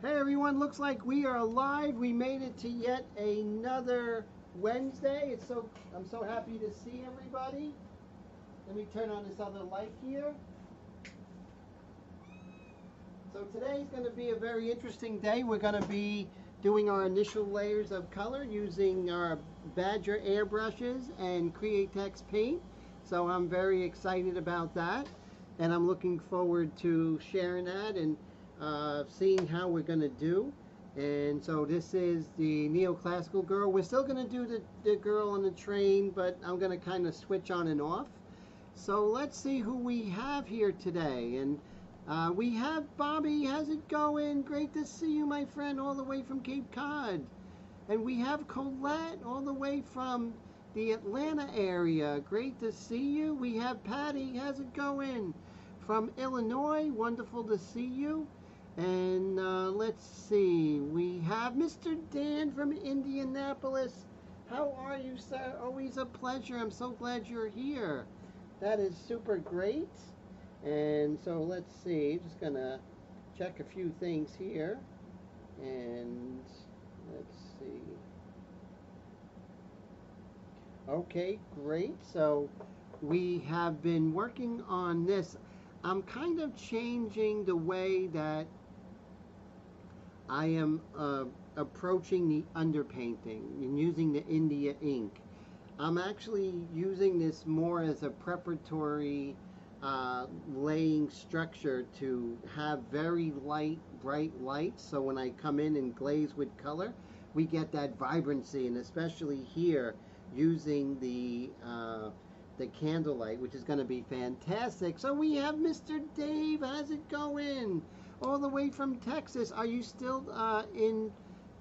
Hey everyone, looks like we are live. We made it to yet another Wednesday. I'm so happy to see everybody. Let me turn on this other light here. So today's going to be a very interesting day. We're going to be doing our initial layers of color using our Badger airbrushes and Createx paint. So I'm very excited about that, and I'm looking forward to sharing that and seeing how we're going to do. And so this is the neoclassical girl. We're still going to do the girl on the train, but I'm going to kind of switch on and off. So let's see who we have here today. And we have Bobby. How's it going? Great to see you, my friend, all the way from Cape Cod. And we have Colette all the way from the Atlanta area. Great to see you. We have Patty. How's it going? From Illinois. Wonderful to see you. And let's see. We have Mr. Dan from Indianapolis. How are you, sir? Always a pleasure. I'm so glad you're here. That is super great. And so let's see. Just gonna check a few things here. And let's see. Okay, great. So we have been working on this. I'm kind of changing the way that I am approaching the underpainting and using the India ink. I'm actually using this more as a preparatory laying structure to have very light, bright lights. So when I come in and glaze with color, we get that vibrancy, and especially here using the candlelight, which is going to be fantastic. So we have Mr. Dave. How's it going? All the way from Texas. Are you still in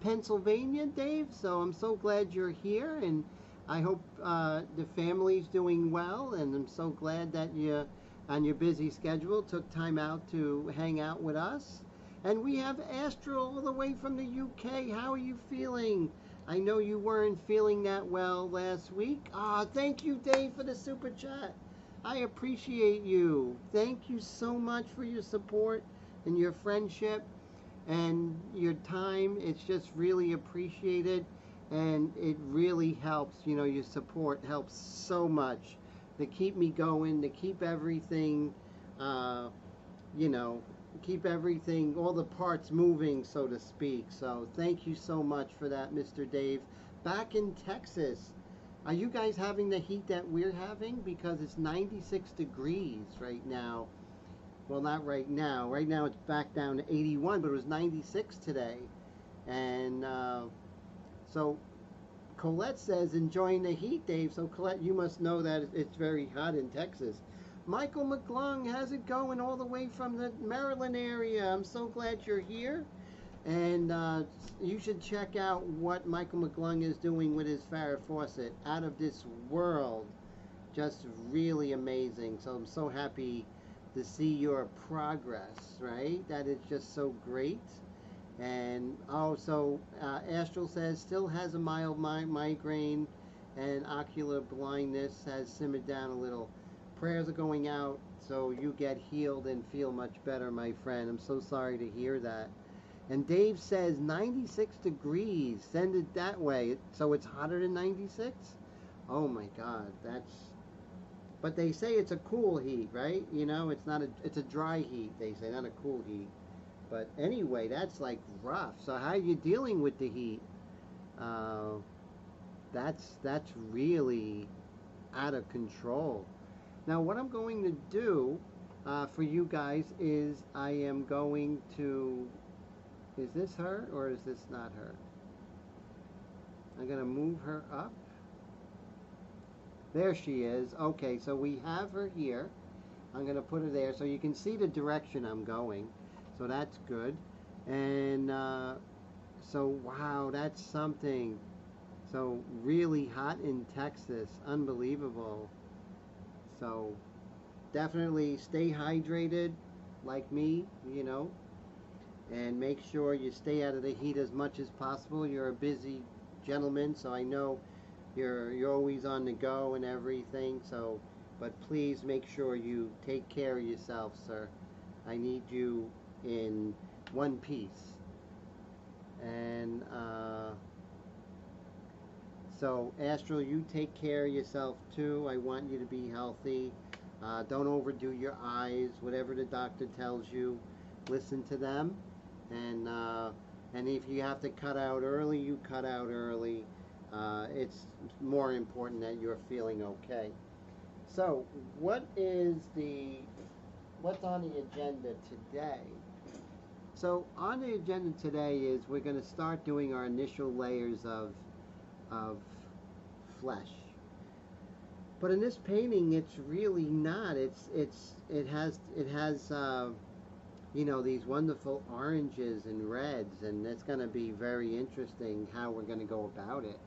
Pennsylvania, Dave? So I'm so glad you're here, and I hope the family's doing well, and I'm so glad that you, on your busy schedule, took time out to hang out with us. And we have Astral all the way from the UK. How are you feeling? I know you weren't feeling that well last week. Thank you, Dave, for the super chat. I appreciate you. Thank you so much for your support and your friendship and your time. It's just really appreciated, and it really helps. You know, your support helps so much to keep me going, to keep everything, you know, keep everything, all the parts moving, so to speak. So thank you so much for that, Mr. Dave. Back in Texas, are you guys having the heat that we're having? Because it's 96 degrees right now. Well, not right now. Right now it's back down to 81, but it was 96 today. And so Colette says, enjoying the heat, Dave. So Colette, you must know that it's very hot in Texas. Michael McClung, how's it going all the way from the Maryland area? I'm so glad you're here. And you should check out what Michael McClung is doing with his Farrah faucet. Out of this world. Just really amazing. So I'm so happy to see your progress, right? That is just so great. And also, Astral says, still has a mild migraine and ocular blindness has simmered down a little. Prayers are going out so you get healed and feel much better, my friend. I'm so sorry to hear that. And Dave says 96 degrees. Send it that way. So it's hotter than 96? Oh my God, that's... But they say it's a cool heat, right? You know, it's a dry heat, they say, not a cool heat. But anyway, that's like rough. So how are you dealing with the heat? That's really out of control. Now what I'm going to do for you guys is I am going to... Is this her or is this not her? I'm going to move her up. There she is. Okay, so we have her here. I'm going to put her there so you can see the direction I'm going. So that's good. And so, wow, that's something. So really hot in Texas. Unbelievable. So definitely stay hydrated like me, you know. And make sure you stay out of the heat as much as possible. You're a busy gentleman, so I know you're always on the go and everything. So, but please make sure you take care of yourself, sir. I need you in one piece. And so, Astral, you take care of yourself too. I want you to be healthy. Don't overdo your eyes. Whatever the doctor tells you, listen to them. And and if you have to cut out early, you cut out early. It's more important that you're feeling okay. So, what's on the agenda today? So, on the agenda today is we're going to start doing our initial layers of flesh. But in this painting, it's really not. It has you know, these wonderful oranges and reds, and it's going to be very interesting how we're going to go about it.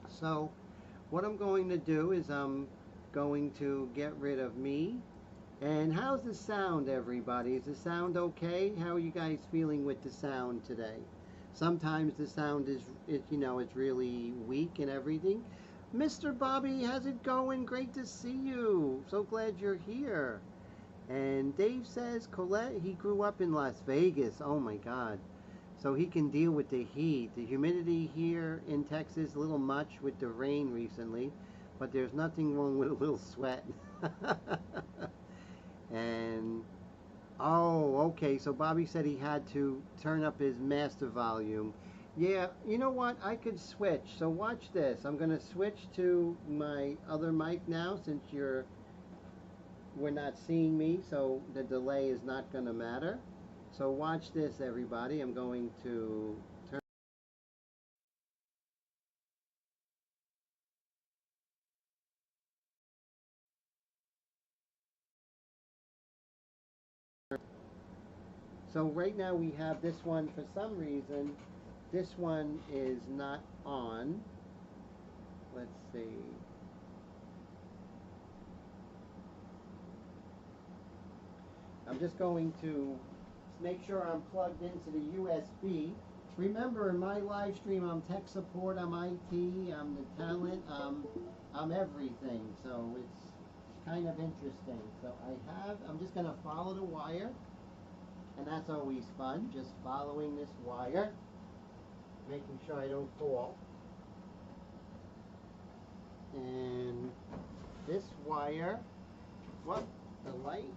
So what I'm going to do is I'm going to get rid of me. And how's the sound, everybody? Is the sound okay? How are you guys feeling with the sound today? Sometimes the sound is you know, it's really weak and everything. Mr. Bobby, how's it going? Great to see you. So glad you're here. And Dave says Colette, he grew up in Las Vegas. Oh my God. So he can deal with the heat. The humidity here in Texas, a little much with the rain recently, but there's nothing wrong with a little sweat. And oh, okay. So Bobby said he had to turn up his master volume. Yeah, you know what? I could switch. So watch this. I'm going to switch to my other mic now since we're not seeing me, so the delay is not going to matter. So watch this, everybody. I'm going to turn. So right now we have this one. For some reason, this one is not on. Let's see. I'm just going to make sure I'm plugged into the USB. Remember, in my live stream, I'm tech support, I'm IT, I'm the talent, I'm everything. So it's kind of interesting. So I'm just going to follow the wire, and that's always fun, just following this wire, making sure I don't fall. And this wire, what, the light?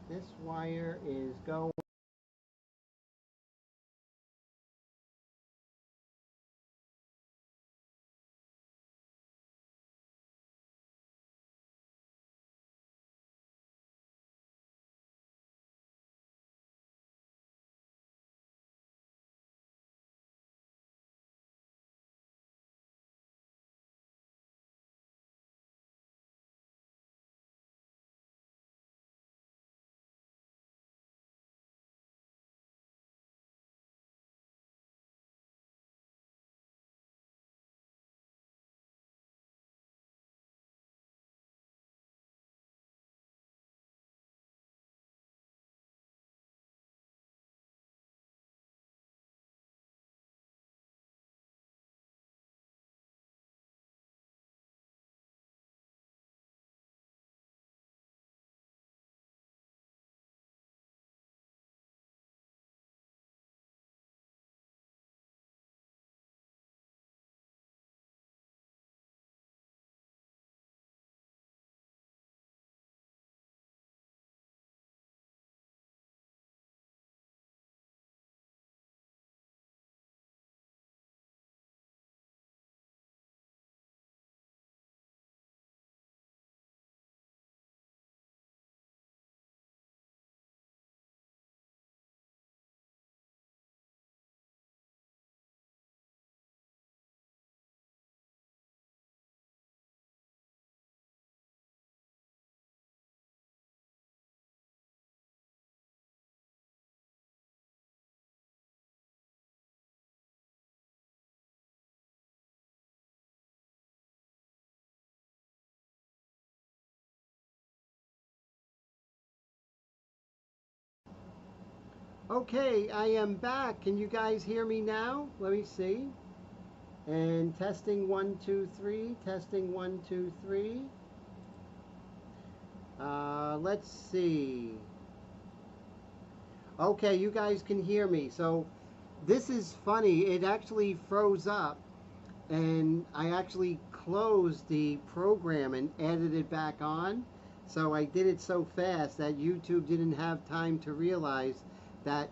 This wire is going. Okay, I am back. Can you guys hear me now? Let me see. And testing 1 2 3. Testing 1 2 3. Let's see. Okay, you guys can hear me. So this is funny. It actually froze up, and I actually closed the program and added it back on. So I did it so fast that YouTube didn't have time to realize that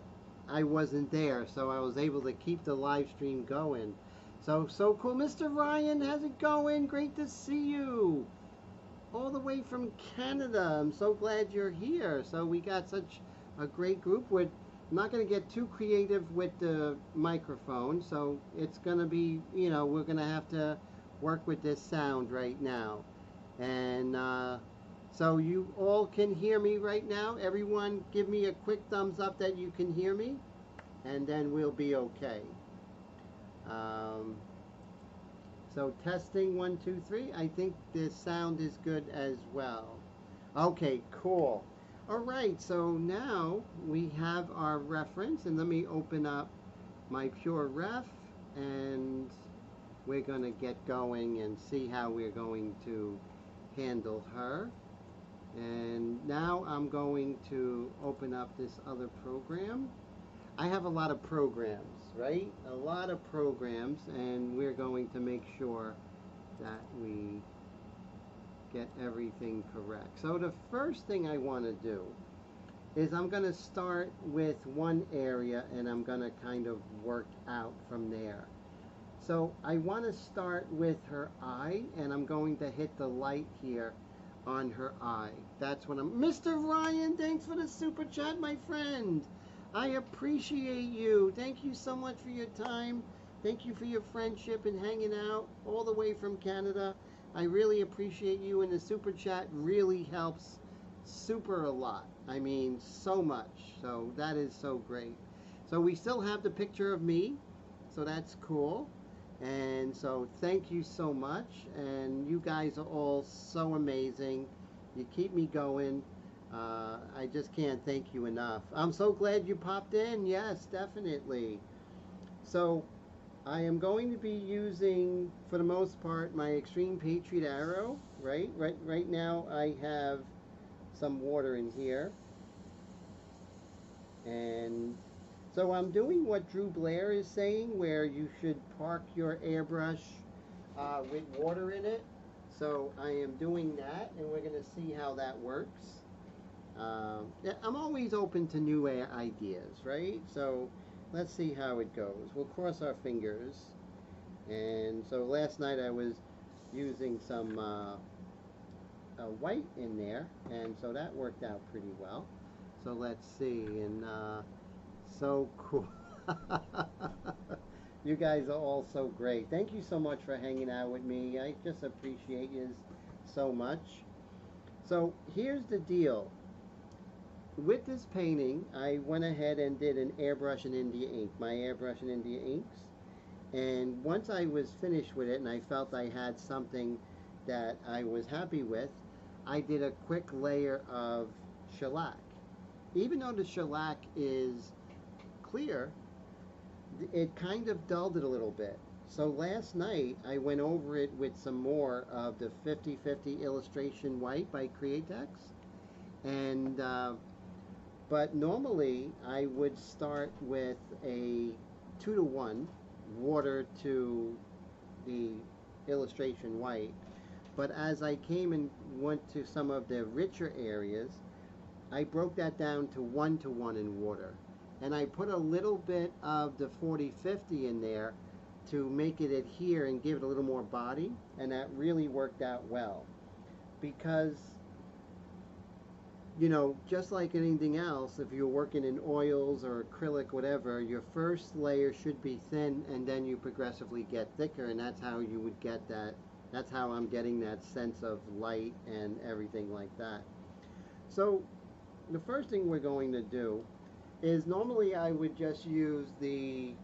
I wasn't there. So I was able to keep the live stream going. So cool. Mr. Ryan, how's it going? Great to see you. All the way from Canada. I'm so glad you're here. So we got such a great group. I'm not going to get too creative with the microphone, so it's going to be, we're going to have to work with this sound right now. And so you all can hear me right now. Everyone give me a quick thumbs up that you can hear me, and then we'll be okay. So testing 1, 2, 3. I think the sound is good as well. Okay, cool. All right, so now we have our reference, and let me open up my Pure Ref, and we're going to get going and see how we're going to handle her. And now I'm going to open up this other program. I have a lot of programs, right? A lot of programs, and we're going to make sure that we get everything correct. So the first thing I want to do is I'm going to start with one area, and I'm going to kind of work out from there. So I want to start with her eye, and I'm going to hit the light here on her eye. That's what I'm... Mr. Ryan, thanks for the super chat, my friend. I appreciate you. Thank you so much for your time. Thank you for your friendship and hanging out all the way from Canada. I really appreciate you, and the super chat really helps super a lot. I mean, so much. So that is so great. So we still have the picture of me, so that's cool. And so thank you so much. And you guys are all so amazing. You keep me going. I just can't thank you enough. I'm so glad you popped in. Yes, definitely. So I am going to be using, for the most part, my Extreme Patriot Arrow. Right now I have some water in here. And so I'm doing what Drew Blair is saying, where you should park your airbrush with water in it. So I am doing that, and we're going to see how that works. Yeah, I'm always open to new ideas, right? So let's see how it goes. We'll cross our fingers. And so last night I was using some white in there, and so that worked out pretty well. So let's see, and so cool. You guys are all so great. Thank you so much for hanging out with me. I just appreciate you so much. So here's the deal. With this painting, I went ahead and did an Airbrush and India ink, my Airbrush and India inks. And once I was finished with it and I felt I had something that I was happy with, I did a quick layer of shellac. Even though the shellac is clear, it kind of dulled it a little bit. So last night I went over it with some more of the 50/50 illustration white by Createx. And but normally I would start with a 2-to-1 water to the illustration white. But as I came and went to some of the richer areas, I broke that down to 1-to-1 in water. And I put a little bit of the 40/50 in there to make it adhere and give it a little more body. And that really worked out well. Because, you know, just like anything else, if you're working in oils or acrylic, whatever, your first layer should be thin, and then you progressively get thicker, and that's how you would get that. That's how I'm getting that sense of light and everything like that. So the first thing we're going to do is, normally I would just use the,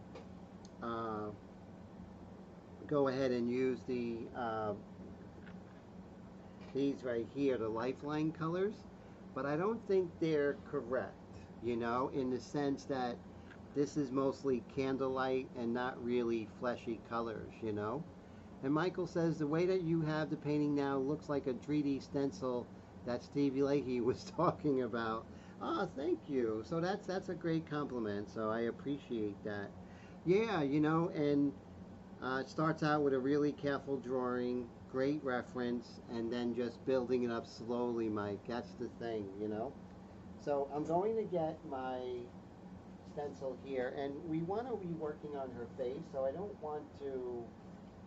go ahead and use the, these right here, the Lifeline colors. But I don't think they're correct, you know, in the sense that this is mostly candlelight and not really fleshy colors, you know. And Michael says the way that you have the painting now looks like a 3D stencil that Stevie Leahy was talking about. Ah, thank you. So that's a great compliment. So I appreciate that. Yeah, you know, and it starts out with a really careful drawing, great reference, and then just building it up slowly, Mike. That's the thing, you know. So I'm going to get my stencil here, and we want to be working on her face, so I don't want to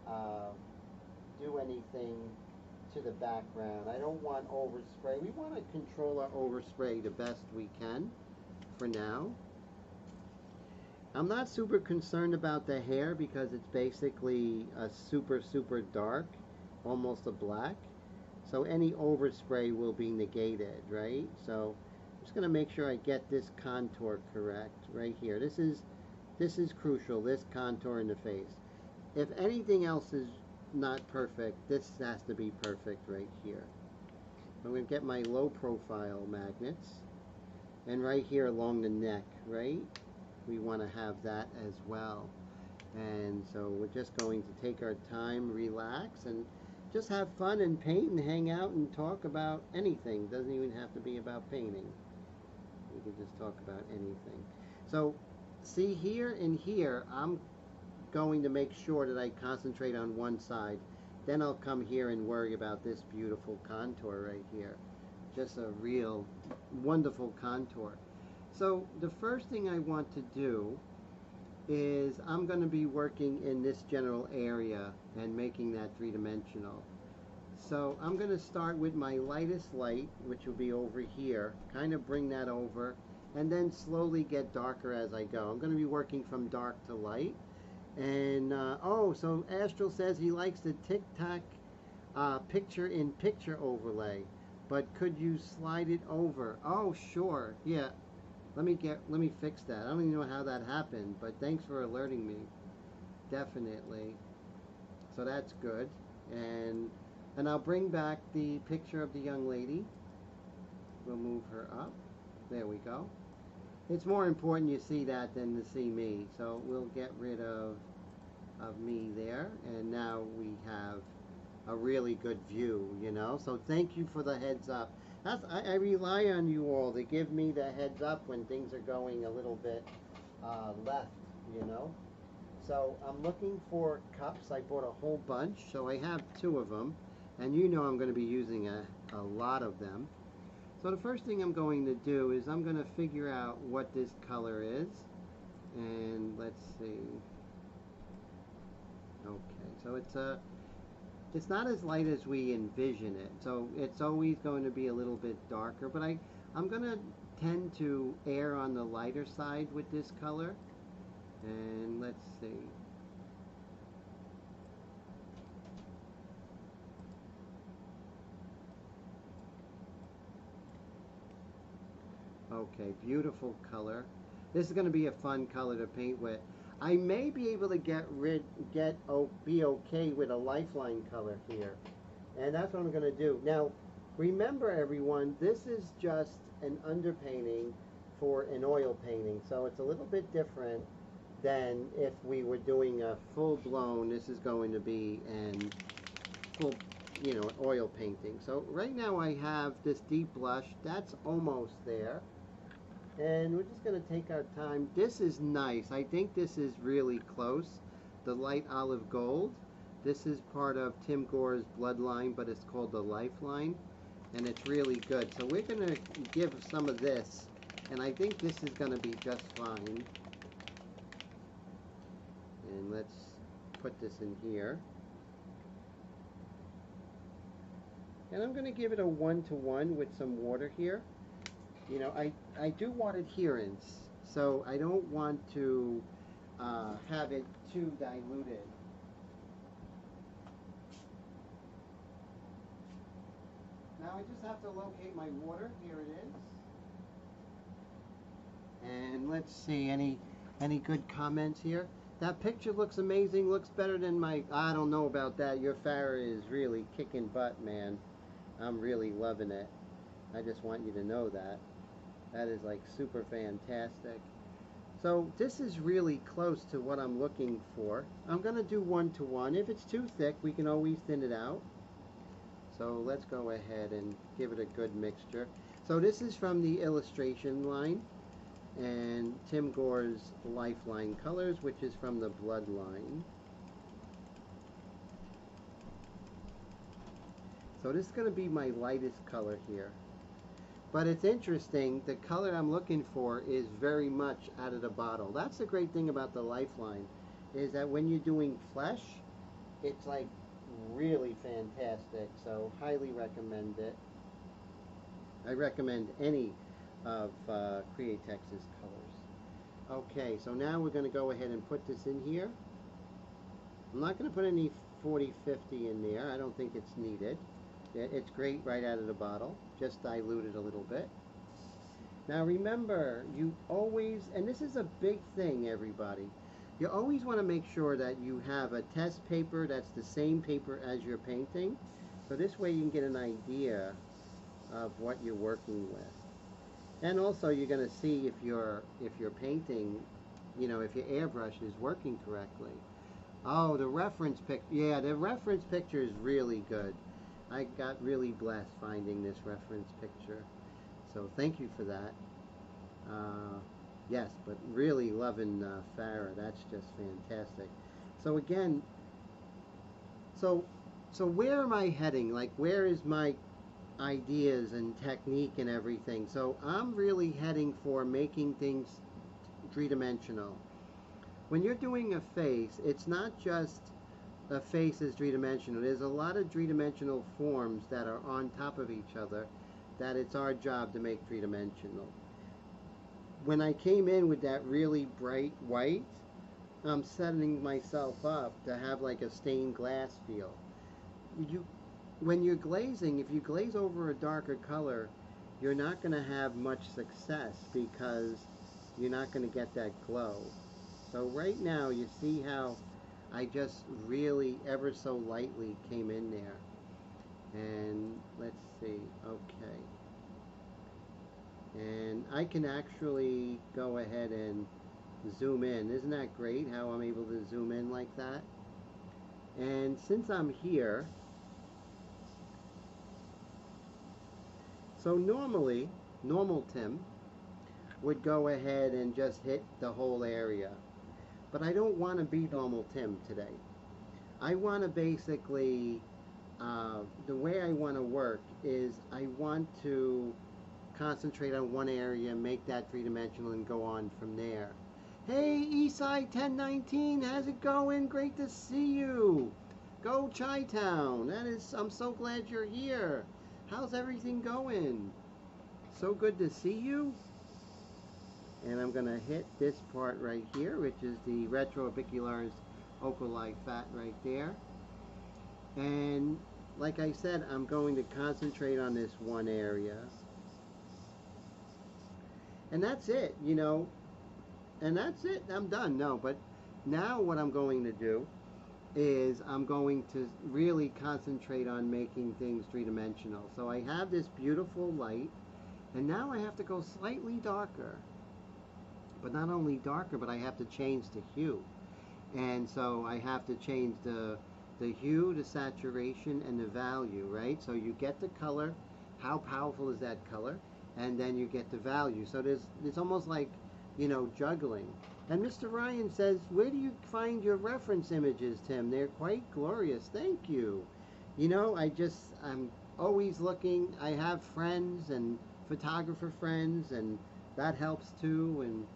uh, do anything to the background. I don't want overspray. We want to control our overspray the best we can for now. I'm not super concerned about the hair because it's basically a super dark, almost a black. So any overspray will be negated, right? So I'm just going to make sure I get this contour correct right here. This is crucial, this contour in the face. If anything else is not perfect, this has to be perfect right here. I'm going to get my low profile magnets, and right here along the neck, right? We want to have that as well. And so we're just going to take our time, relax, and just have fun and paint and hang out and talk about anything. Doesn't even have to be about painting. We can just talk about anything. So see here and here, I'm going to make sure that I concentrate on one side. Then I'll come here and worry about this beautiful contour right here. Just a real wonderful contour. So the first thing I want to do is I'm going to be working in this general area and making that three-dimensional. So I'm going to start with my lightest light, which will be over here, kind of bring that over, and then slowly get darker as I go. I'm going to be working from dark to light. And oh, so Astral says he likes the tic-tac picture-in-picture overlay, but could you slide it over? Oh, sure, yeah. Let me fix that. I don't even know how that happened, but thanks for alerting me. Definitely. So that's good. And I'll bring back the picture of the young lady. We'll move her up. There we go. It's more important you see that than to see me. So we'll get rid of me there. And now we have a really good view, you know. So thank you for the heads up. I rely on you all to give me the heads up when things are going a little bit left, you know. So I'm looking for cups. I bought a whole bunch, so I have 2 of them. And you know I'm going to be using a lot of them. So the first thing I'm going to do is I'm going to figure out what this color is. And let's see. Okay, so it's not as light as we envision it, so it's always going to be a little bit darker, but I'm going to tend to err on the lighter side with this color. And let's see. Okay, beautiful color. This is going to be a fun color to paint with. I may be able to be okay with a lifeline color here. And that's what I'm going to do. Now, remember everyone, this is just an underpainting for an oil painting. So it's a little bit different than if we were doing a full-blown, this is going to be an full, you know, oil painting. So right now I have this deep blush. That's almost there. And we're just going to take our time. This is nice. I think this is really close. The light olive gold. This is part of Tim Gore's Bloodline, but it's called the Lifeline. And it's really good. So we're going to give some of this. And I think this is going to be just fine. And let's put this in here. And I'm going to give it a 1-to-1 with some water here. You know, I do want adherence, so I don't want to have it too diluted. Now I just have to locate my water. Here it is. And let's see, any good comments here? That picture looks amazing, looks better than my, I don't know about that. Your Farrah is really kicking butt, man. I'm really loving it. I just want you to know that. That is like super fantastic. So this is really close to what I'm looking for. I'm going to do 1-to-1. If it's too thick, we can always thin it out. So let's go ahead and give it a good mixture. So this is from the illustration line, and Tim Gore's Lifeline Colors, which is from the Bloodline. So this is going to be my lightest color here. But it's interesting, the color I'm looking for is very much out of the bottle. That's the great thing about the Lifeline, is that when you're doing flesh, it's like really fantastic. So highly recommend it. I recommend any of Createx's colors. Okay, so now we're going to go ahead and put this in here. I'm not going to put any 40/50 in there. I don't think it's needed. It's great right out of the bottle. Just dilute it a little bit. Now remember, you always, and this is a big thing, everybody, you always want to make sure that you have a test paper that's the same paper as your painting. So this way you can get an idea of what you're working with. And also you're going to see if your painting, you know, if your airbrush is working correctly. Oh, the reference picture. Yeah, the reference picture is really good. I got really blessed finding this reference picture. So thank you for that. Yes, but really loving Farah. That's just fantastic. So again, so where am I heading? Like, where is my ideas and technique and everything? So I'm really heading for making things three-dimensional. When you're doing a face, it's not just a face is three-dimensional. There's a lot of three-dimensional forms that are on top of each other that it's our job to make three-dimensional. When I came in with that really bright white, I'm setting myself up to have like a stained glass feel. When you're glazing, if you glaze over a darker color, you're not going to have much success because you're not going to get that glow. So right now you see how I just really ever so lightly came in there. And let's see, okay. And I can actually go ahead and zoom in. Isn't that great how I'm able to zoom in like that? And since I'm here, so normally, normal Tim would go ahead and just hit the whole area. But I don't want to be normal Tim today. I want to basically, the way I want to work is I want to concentrate on one area, make that three-dimensional, and go on from there. Hey, Eastside 1019, how's it going? Great to see you. Go Chi-Town. I'm so glad you're here. How's everything going? So good to see you. And I'm going to hit this part right here, which is the Retrorbicularis Oculi fat right there. And like I said, I'm going to concentrate on this one area. And that's it, you know. And that's it. I'm done. No, but now what I'm going to do is I'm going to really concentrate on making things three-dimensional. So I have this beautiful light, and now I have to go slightly darker. But not only darker, but I have to change the hue. And so I have to change the hue, the saturation, and the value, right? So you get the color, how powerful is that color, and then you get the value. So it's almost like, you know, juggling. And Mr. Ryan says, where do you find your reference images, Tim? They're quite glorious. Thank you. You know, I'm always looking. I have friends and photographer friends, and that helps too. And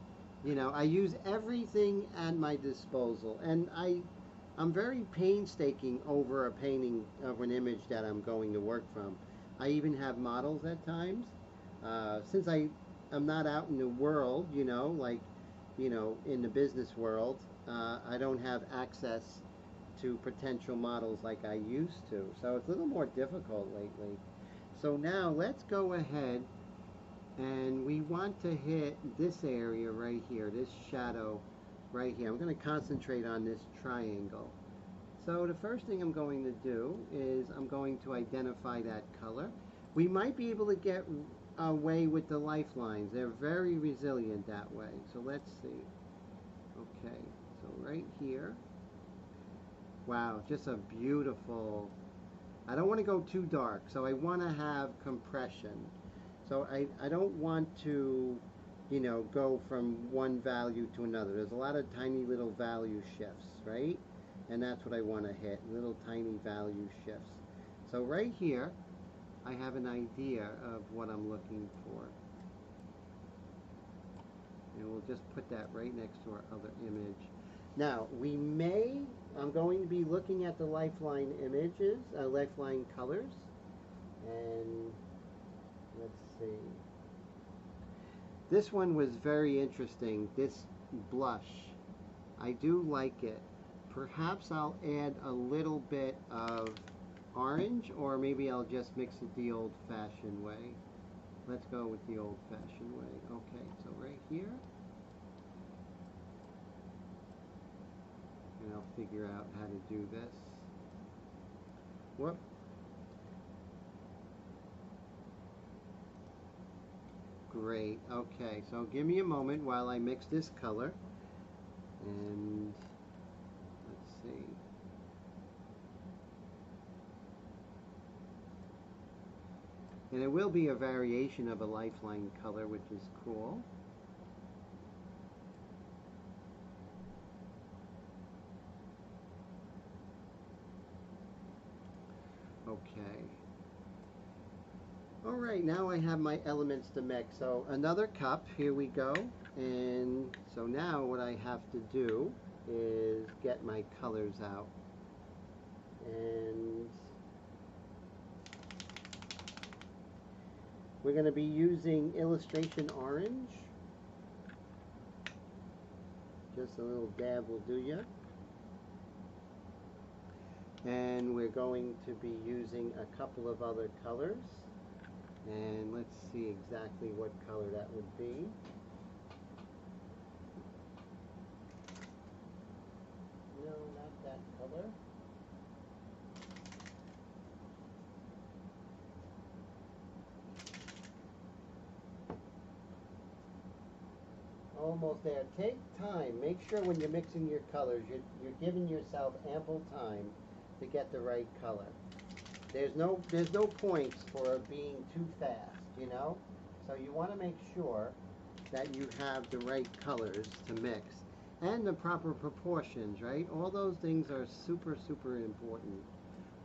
you know, I use everything at my disposal, and I'm very painstaking over a painting of an image that I'm going to work from. I even have models at times. Since I'm not out in the world, you know, like, you know, in the business world, I don't have access to potential models like I used to. So it's a little more difficult lately. So now let's go ahead. And we want to hit this area right here, this shadow right here. I'm going to concentrate on this triangle. So the first thing I'm going to do is I'm going to identify that color. We might be able to get away with the lifelines. They're very resilient that way. So let's see. Okay, so right here. Wow, just a beautiful I don't want to go too dark, so I want to have compression. So I don't want to, you know, go from one value to another. There's a lot of tiny little value shifts, right? And that's what I want to hit, little tiny value shifts. So right here, I have an idea of what I'm looking for. And we'll just put that right next to our other image. Now, I'm going to be looking at the Lifeline images, Lifeline colors. And let's see. This one was very interesting, this blush. I do like it. Perhaps I'll add a little bit of orange, or maybe I'll just mix it the old-fashioned way. Let's go with the old-fashioned way. Okay, so right here. And I'll figure out how to do this. Whoop. Great. Okay, so give me a moment while I mix this color. And let's see. And it will be a variation of a Lifeline color, which is cool. Okay. All right, now I have my elements to mix. So another cup, here we go. And so now what I have to do is get my colors out. And we're going to be using Illustration Orange. Just a little dab will do ya. And we're going to be using a couple of other colors. And let's see exactly what color that would be. No, not that color. Almost there. Take time. Make sure when you're mixing your colors, you're giving yourself ample time to get the right color. There's no points for being too fast, you know? So you want to make sure that you have the right colors to mix and the proper proportions, right? All those things are super, super important.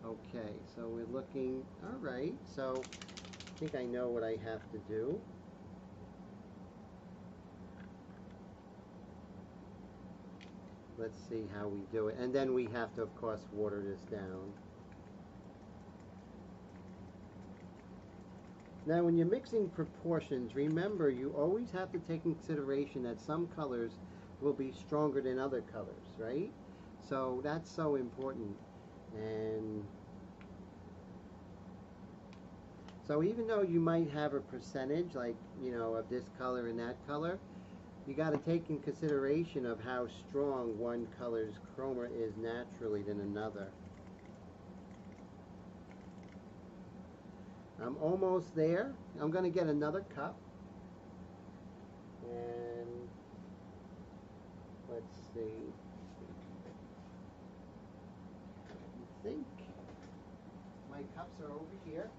Okay, so we're looking, all right, so I think I know what I have to do. Let's see how we do it. And then we have to, of course, water this down. Now, when you're mixing proportions, remember you always have to take in consideration that some colors will be stronger than other colors, right? So that's so important. And so even though you might have a percentage, like, you know, of this color and that color, you got to take in consideration of how strong one color's chroma is naturally than another. I'm almost there. I'm going to get another cup. And let's see. I think my cups are over here.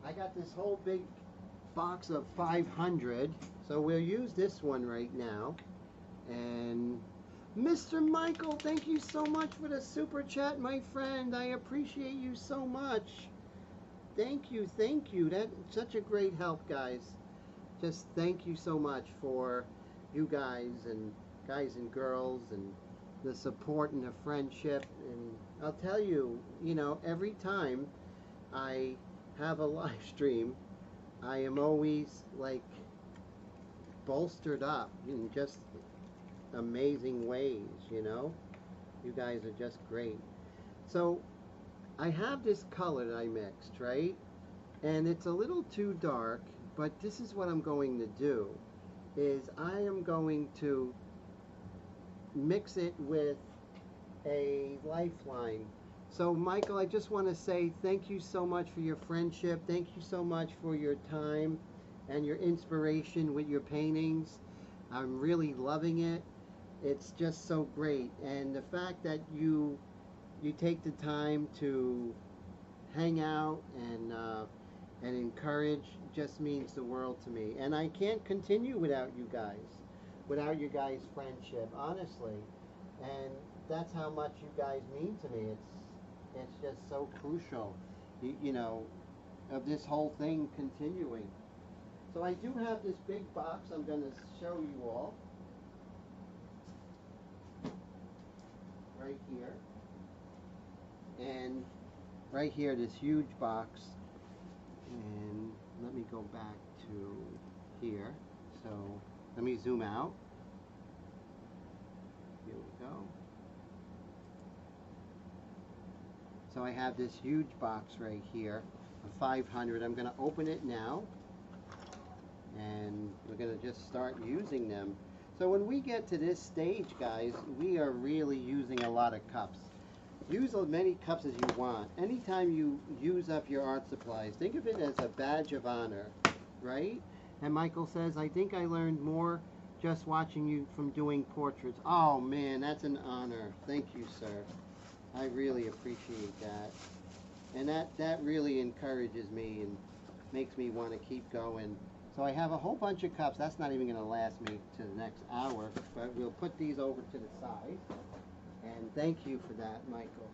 I got this whole big box of 500, so we'll use this one right now. And Mr. Michael, thank you so much for the super chat, my friend. I appreciate you so much. Thank you, thank you. That's such a great help, guys. Just thank you so much for you guys and girls and the support and the friendship. And I'll tell you, you know, every time I have a live stream, I am always like bolstered up in just amazing ways, you know. You guys are just great. So I have this color that I mixed, right? And it's a little too dark, but this is what I'm going to do, is I am going to mix it with a Lifeline. So, Michael, I just want to say thank you so much for your friendship. Thank you so much for your time and your inspiration with your paintings. I'm really loving it. It's just so great. And the fact that you take the time to hang out and encourage just means the world to me. And I can't continue without you guys' friendship, honestly. And that's how much you guys mean to me. It's just so crucial, you know, of this whole thing continuing. So I do have this big box I'm going to show you all right here. And right here, this huge box. And let me go back to here. So let me zoom out. Here we go. So I have this huge box right here of 500. I'm going to open it now. And we're going to just start using them. So when we get to this stage, guys, we are really using a lot of cups. Use as many cups as you want. Anytime you use up your art supplies, think of it as a badge of honor, right? And Michael says, I think I learned more just watching you from doing portraits. Oh man, that's an honor. Thank you, sir. I really appreciate that. And that really encourages me and makes me want to keep going. So I have a whole bunch of cups. That's not even going to last me to the next hour, but we'll put these over to the side. And thank you for that, Michael.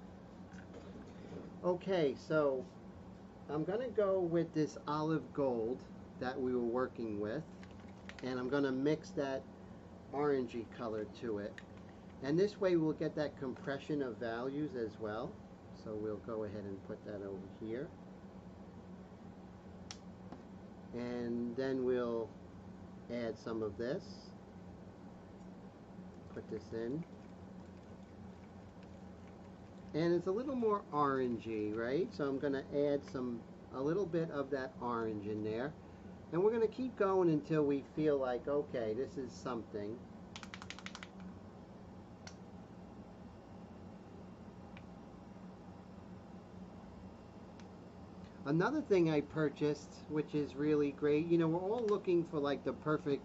Okay, so I'm going to go with this olive gold that we were working with, and I'm going to mix that orangey color to it. And this way we'll get that compression of values as well. So we'll go ahead and put that over here. And then we'll add some of this. Put this in. And it's a little more orangey, right? So I'm going to add a little bit of that orange in there. And we're going to keep going until we feel like, okay, this is something. Another thing I purchased, which is really great, you know, we're all looking for like the perfect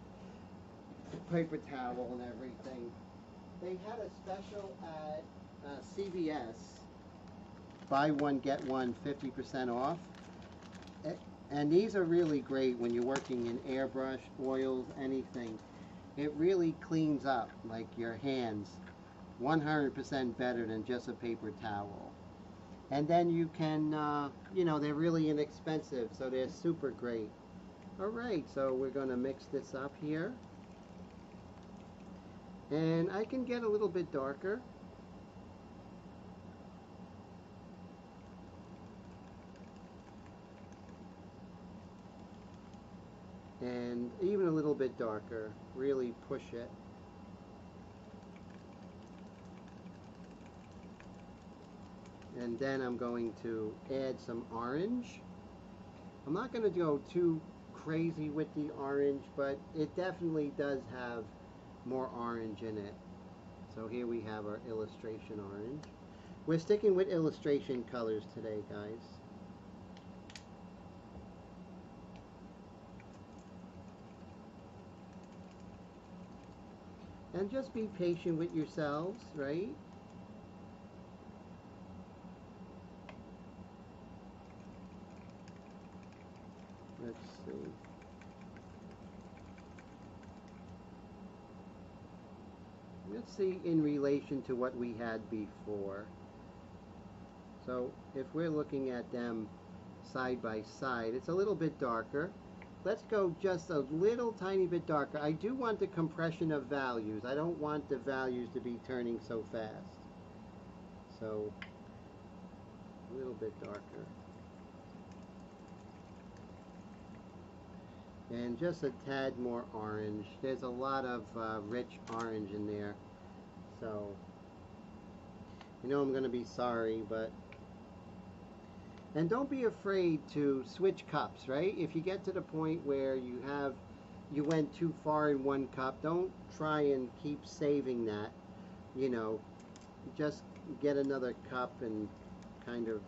paper towel and everything. They had a special at CVS, buy one, get one, 50% off. And these are really great when you're working in airbrush, oils, anything. It really cleans up like your hands 100% better than just a paper towel. And then you can, you know, they're really inexpensive, so they're super great. All right, so we're going to mix this up here. And I can get a little bit darker. And even a little bit darker, really push it. And then I'm going to add some orange. I'm not going to go too crazy with the orange, but it definitely does have more orange in it. So here we have our illustration orange. We're sticking with illustration colors today, guys. And just be patient with yourselves, right? Let's see. Let's see in relation to what we had before. So if we're looking at them side by side, it's a little bit darker. Let's go just a little tiny bit darker. I do want the compression of values. I don't want the values to be turning so fast. So a little bit darker. And just a tad more orange. There's a lot of rich orange in there. So, you know I'm going to be sorry, but... And don't be afraid to switch cups, right? If you get to the point where you went too far in one cup, don't try and keep saving that. You know, just get another cup and kind of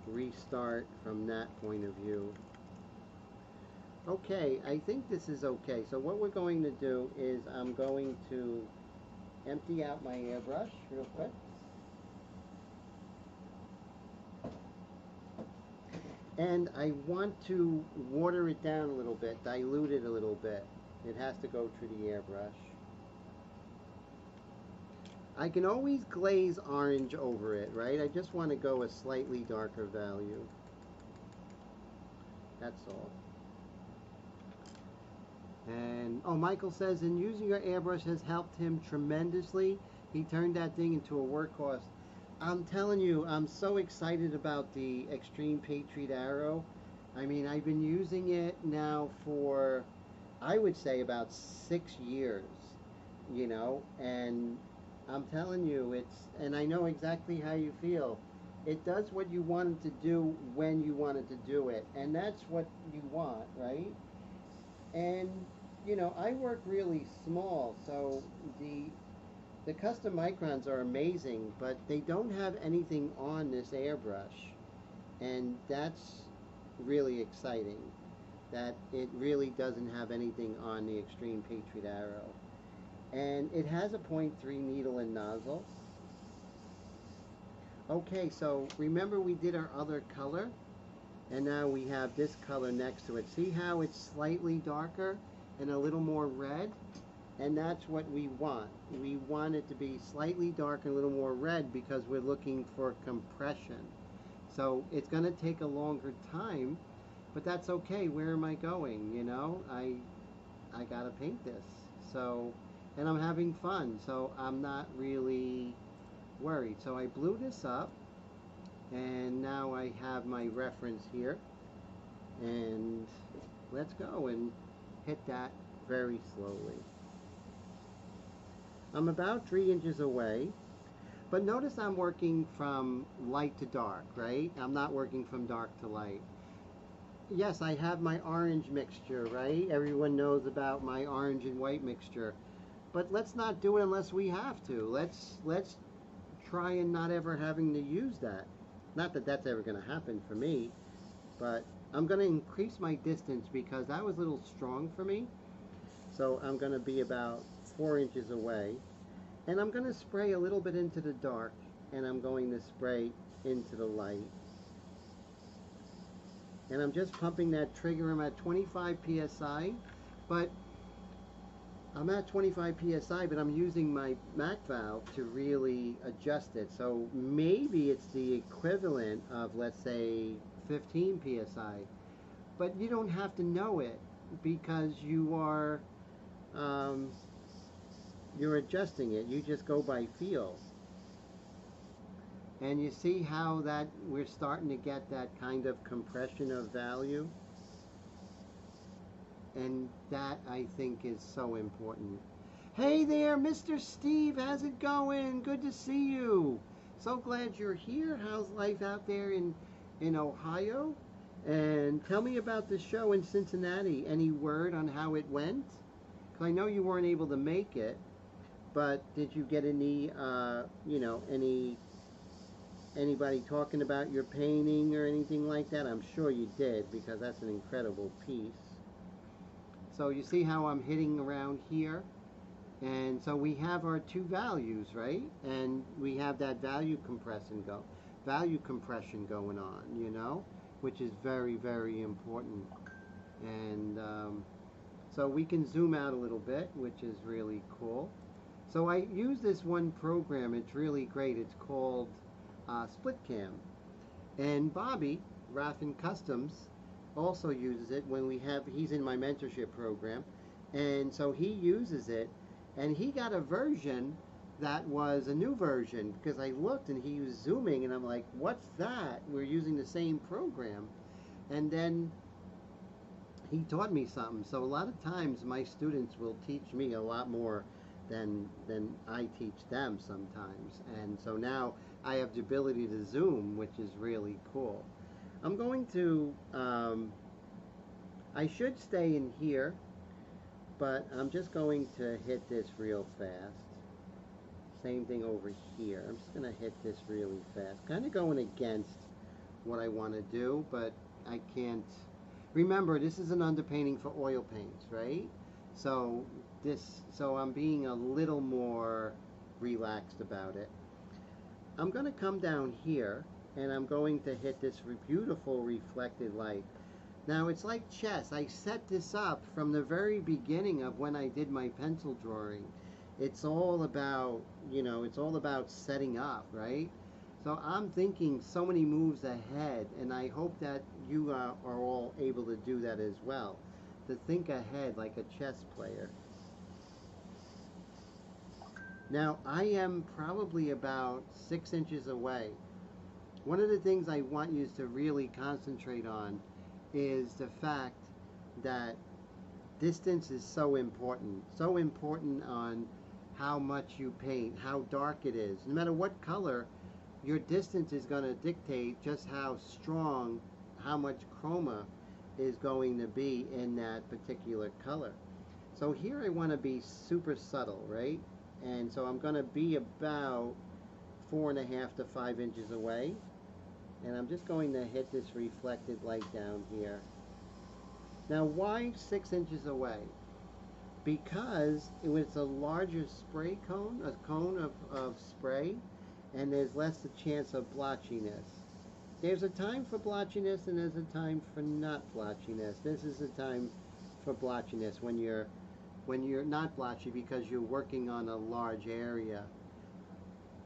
restart from that point of view. Okay, I think this is okay. So what we're going to do is I'm going to empty out my airbrush real quick. And I want to water it down a little bit, dilute it a little bit. It has to go through the airbrush. I can always glaze orange over it, right? I just want to go a slightly darker value. That's all. And, oh, Michael says, and using your airbrush has helped him tremendously. He turned that thing into a workhorse. I'm telling you, I'm so excited about the Extreme Patriot Arrow. I mean, I've been using it now for, I would say, about 6 years, you know, and I'm telling you, and I know exactly how you feel. It does what you want it to do when you want it to do it, and that's what you want, right? And, you know, I work really small, so the custom microns are amazing, but they don't have anything on this airbrush, and that's really exciting, that it really doesn't have anything on the Extreme Patriot Arrow. And it has a 0.3 needle and nozzle. Okay, so remember we did our other color, and now we have this color next to it. See how it's slightly darker and a little more red? And that's what we want. We want it to be slightly darker, a little more red, because we're looking for compression. So it's going to take a longer time, but that's okay. Where am I going? You know, I got to paint this. So, and I'm having fun, so I'm not really worried. So I blew this up, and now I have my reference here. And let's go and hit that very slowly. I'm about 3 inches away, but notice I'm working from light to dark, right? I'm not working from dark to light. Yes, I have my orange mixture, right? Everyone knows about my orange and white mixture, but let's not do it unless we have to. Let's try and not ever having to use that. Not that that's ever going to happen for me, but I'm going to increase my distance because that was a little strong for me. So I'm going to be about 4 inches away, and I'm going to spray a little bit into the dark, and I'm going to spray into the light. And I'm just pumping that trigger. I'm at 25 psi, but I'm at 25 psi, but I'm using my Mac valve to really adjust it. So maybe it's the equivalent of, let's say, 15 psi, but you don't have to know it because you are you're adjusting it. You just go by feel. And you see how that we're starting to get that kind of compression of value? And that, I think, is so important. Hey there, Mr. Steve, how's it going? Good to see you. So glad you're here. How's life out there in Ohio? And tell me about the show in Cincinnati. Any word on how it went? Because I know you weren't able to make it, but did you get any, anybody talking about your painting or anything like that? I'm sure you did, because that's an incredible piece. So you see how I'm hitting around here? And so we have our two values, right? And we have that value compression going on, you know, which is very, very important. And so we can zoom out a little bit, which is really cool. So I use this one program. It's really great. It's called Split Cam. And Bobby, Raffin Customs, also uses it when he's in my mentorship program. And so he uses it, and he got a version that was a new version, because I looked and he was zooming and I'm like, what's that? We're using the same program. And then he taught me something. So a lot of times my students will teach me a lot more than I teach them sometimes. And so now I have the ability to zoom, which is really cool. I'm going to, I should stay in here, but I'm just going to hit this real fast. Same thing over here. I'm just going to hit this really fast. Kind of going against what I want to do, but I can't. Remember, this is an underpainting for oil paints, right? So so I'm being a little more relaxed about it. I'm going to come down here and I'm going to hit this beautiful reflected light. Now it's like chess. I set this up from the very beginning of when I did my pencil drawing. It's all about, it's all about setting up, right? So I'm thinking so many moves ahead, and I hope that you are all able to do that as well. To think ahead like a chess player. Now I am probably about 6 inches away. One of the things I want you to really concentrate on is the fact that distance is so important. So important on how much you paint, how dark it is. No matter what color, your distance is going to dictate just how strong, how much chroma is going to be in that particular color. So here I want to be super subtle, right? And so I'm going to be about 4.5 to 5 inches away. And I'm just going to hit this reflected light down here. Now why 6 inches away? Because it was a larger spray cone, a cone of spray, and there's less a chance of blotchiness. There's a time for blotchiness and there's a time for not blotchiness. This is the time for blotchiness when you're not blotchy because you're working on a large area.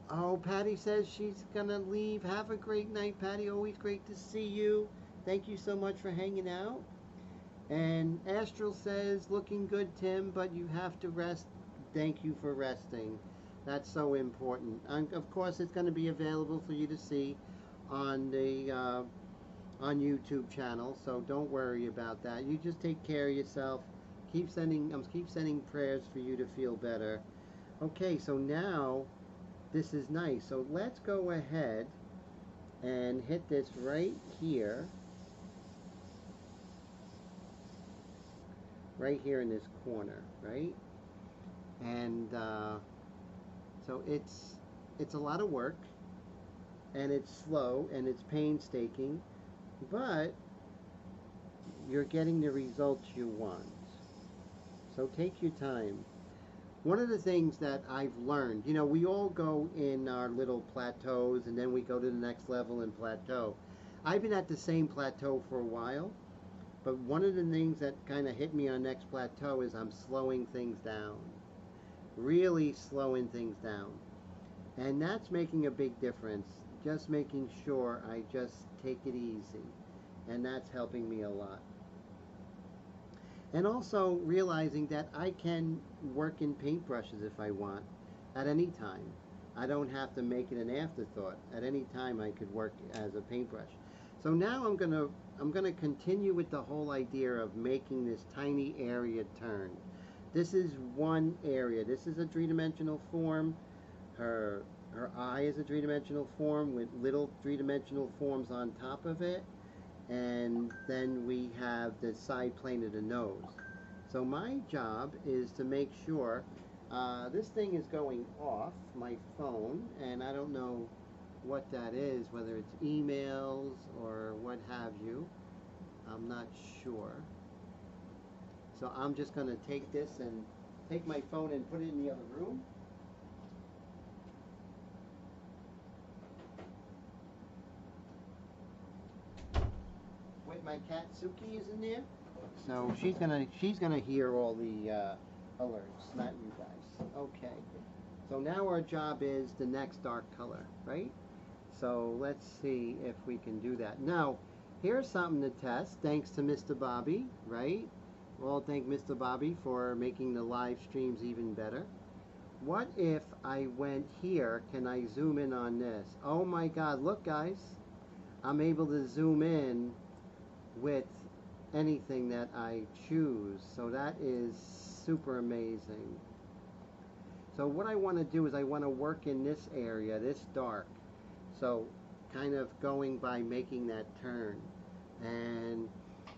Oh, Patty says she's gonna leave. Have a great night, Patty. Always great to see you. Thank you so much for hanging out. And Astral says, looking good, Tim, but you have to rest. Thank you for resting. That's so important. And of course, it's going to be available for you to see on the on YouTube channel. So don't worry about that. You just take care of yourself. Keep sending prayers for you to feel better. Okay, so now this is nice. So let's go ahead and hit this right here. Right here in this corner, right? And so it's a lot of work, and it's slow, and it's painstaking, but you're getting the results you want. So take your time. One of the things that I've learned, we all go in our little plateaus, and then we go to the next level and plateau. I've been at the same plateau for a while, but one of the things that kind of hit me on next plateau is I'm slowing things down. Really slowing things down. And that's making a big difference. Just making sure I just take it easy. And that's helping me a lot. And also realizing that I can work in paintbrushes if I want, at any time. I don't have to make it an afterthought. At any time I could work as a paintbrush. So now I'm gonna continue with the whole idea of making this tiny area turn. This is one area. This is a three-dimensional form. Her eye is a three-dimensional form with little three-dimensional forms on top of it. And then we have the side plane of the nose. So my job is to make sure this thing is going off my phone, and I don't know what that is, whether it's emails or what have you. I'm not sure. So I'm just going to take this and take my phone and put it in the other room. With my cat Suki is in there. So she's gonna hear all the alerts, not you guys. Okay. So now our job is the next dark color, right? So let's see if we can do that. Now, here's something to test, thanks to Mr. Bobby, right? We'll thank Mr. Bobby for making the live streams even better. What if I went here? Can I zoom in on this? Oh my God, look guys. I'm able to zoom in with anything that I choose. So that is super amazing. So what I want to do is I want to work in this area, this dark. So kind of going by making that turn. And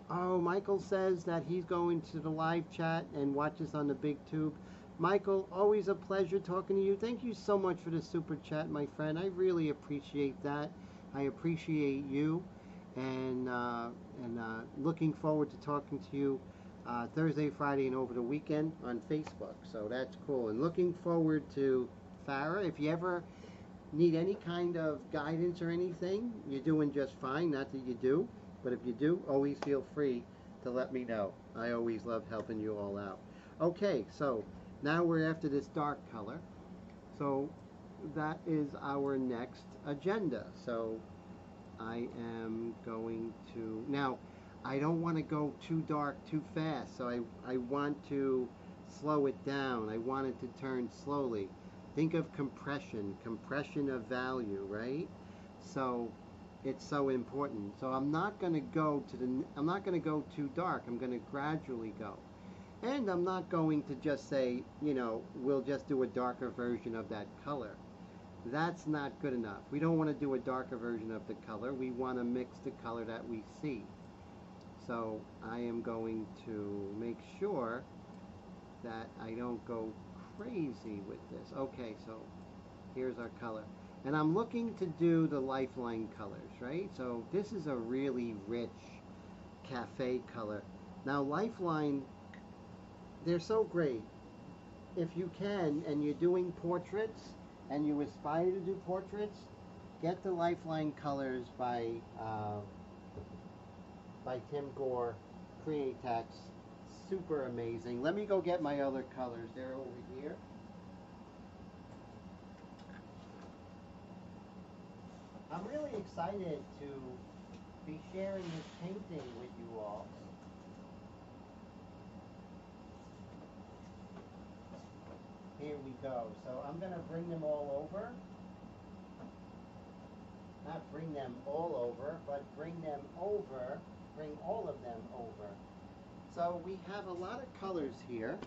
oh, Michael says that he's going to the live chat and watch us on the big tube. Michael, always a pleasure talking to you. Thank you so much for the super chat, my friend. I really appreciate that. I appreciate you, and looking forward to talking to you Thursday, Friday, and over the weekend on Facebook. So that's cool. And looking forward to Farah. If you ever need any kind of guidance or anything, you're doing just fine. Not that you do, but if you do, always feel free to let me know. I always love helping you all out. Okay, so now we're after this dark color. So that is our next agenda. So I am going to, now I don't want to go too dark too fast. So I want to slow it down. I want it to turn slowly. Think of compression of value, right? So it's so important. So I'm not going to go too dark. I'm going to gradually go. And I'm not going to just say, we'll just do a darker version of that color. That's not good enough. We don't want to do a darker version of the color. We want to mix the color that we see. So I am going to make sure that I don't go crazy with this. Okay, so here's our color. And I'm looking to do the Lifeline colors, right? So this is a really rich cafe color. Now Lifeline, they're so great. If you can, and you're doing portraits, and you aspire to do portraits, get the Lifeline colors by Tim Gore, Createx. Super amazing. Let me go get my other colors. They're over here. I'm really excited to be sharing this painting with you all. Here we go. So I'm going to bring them all over. Not bring them all over, but bring them over. Bring all of them over. So we have a lot of colors here.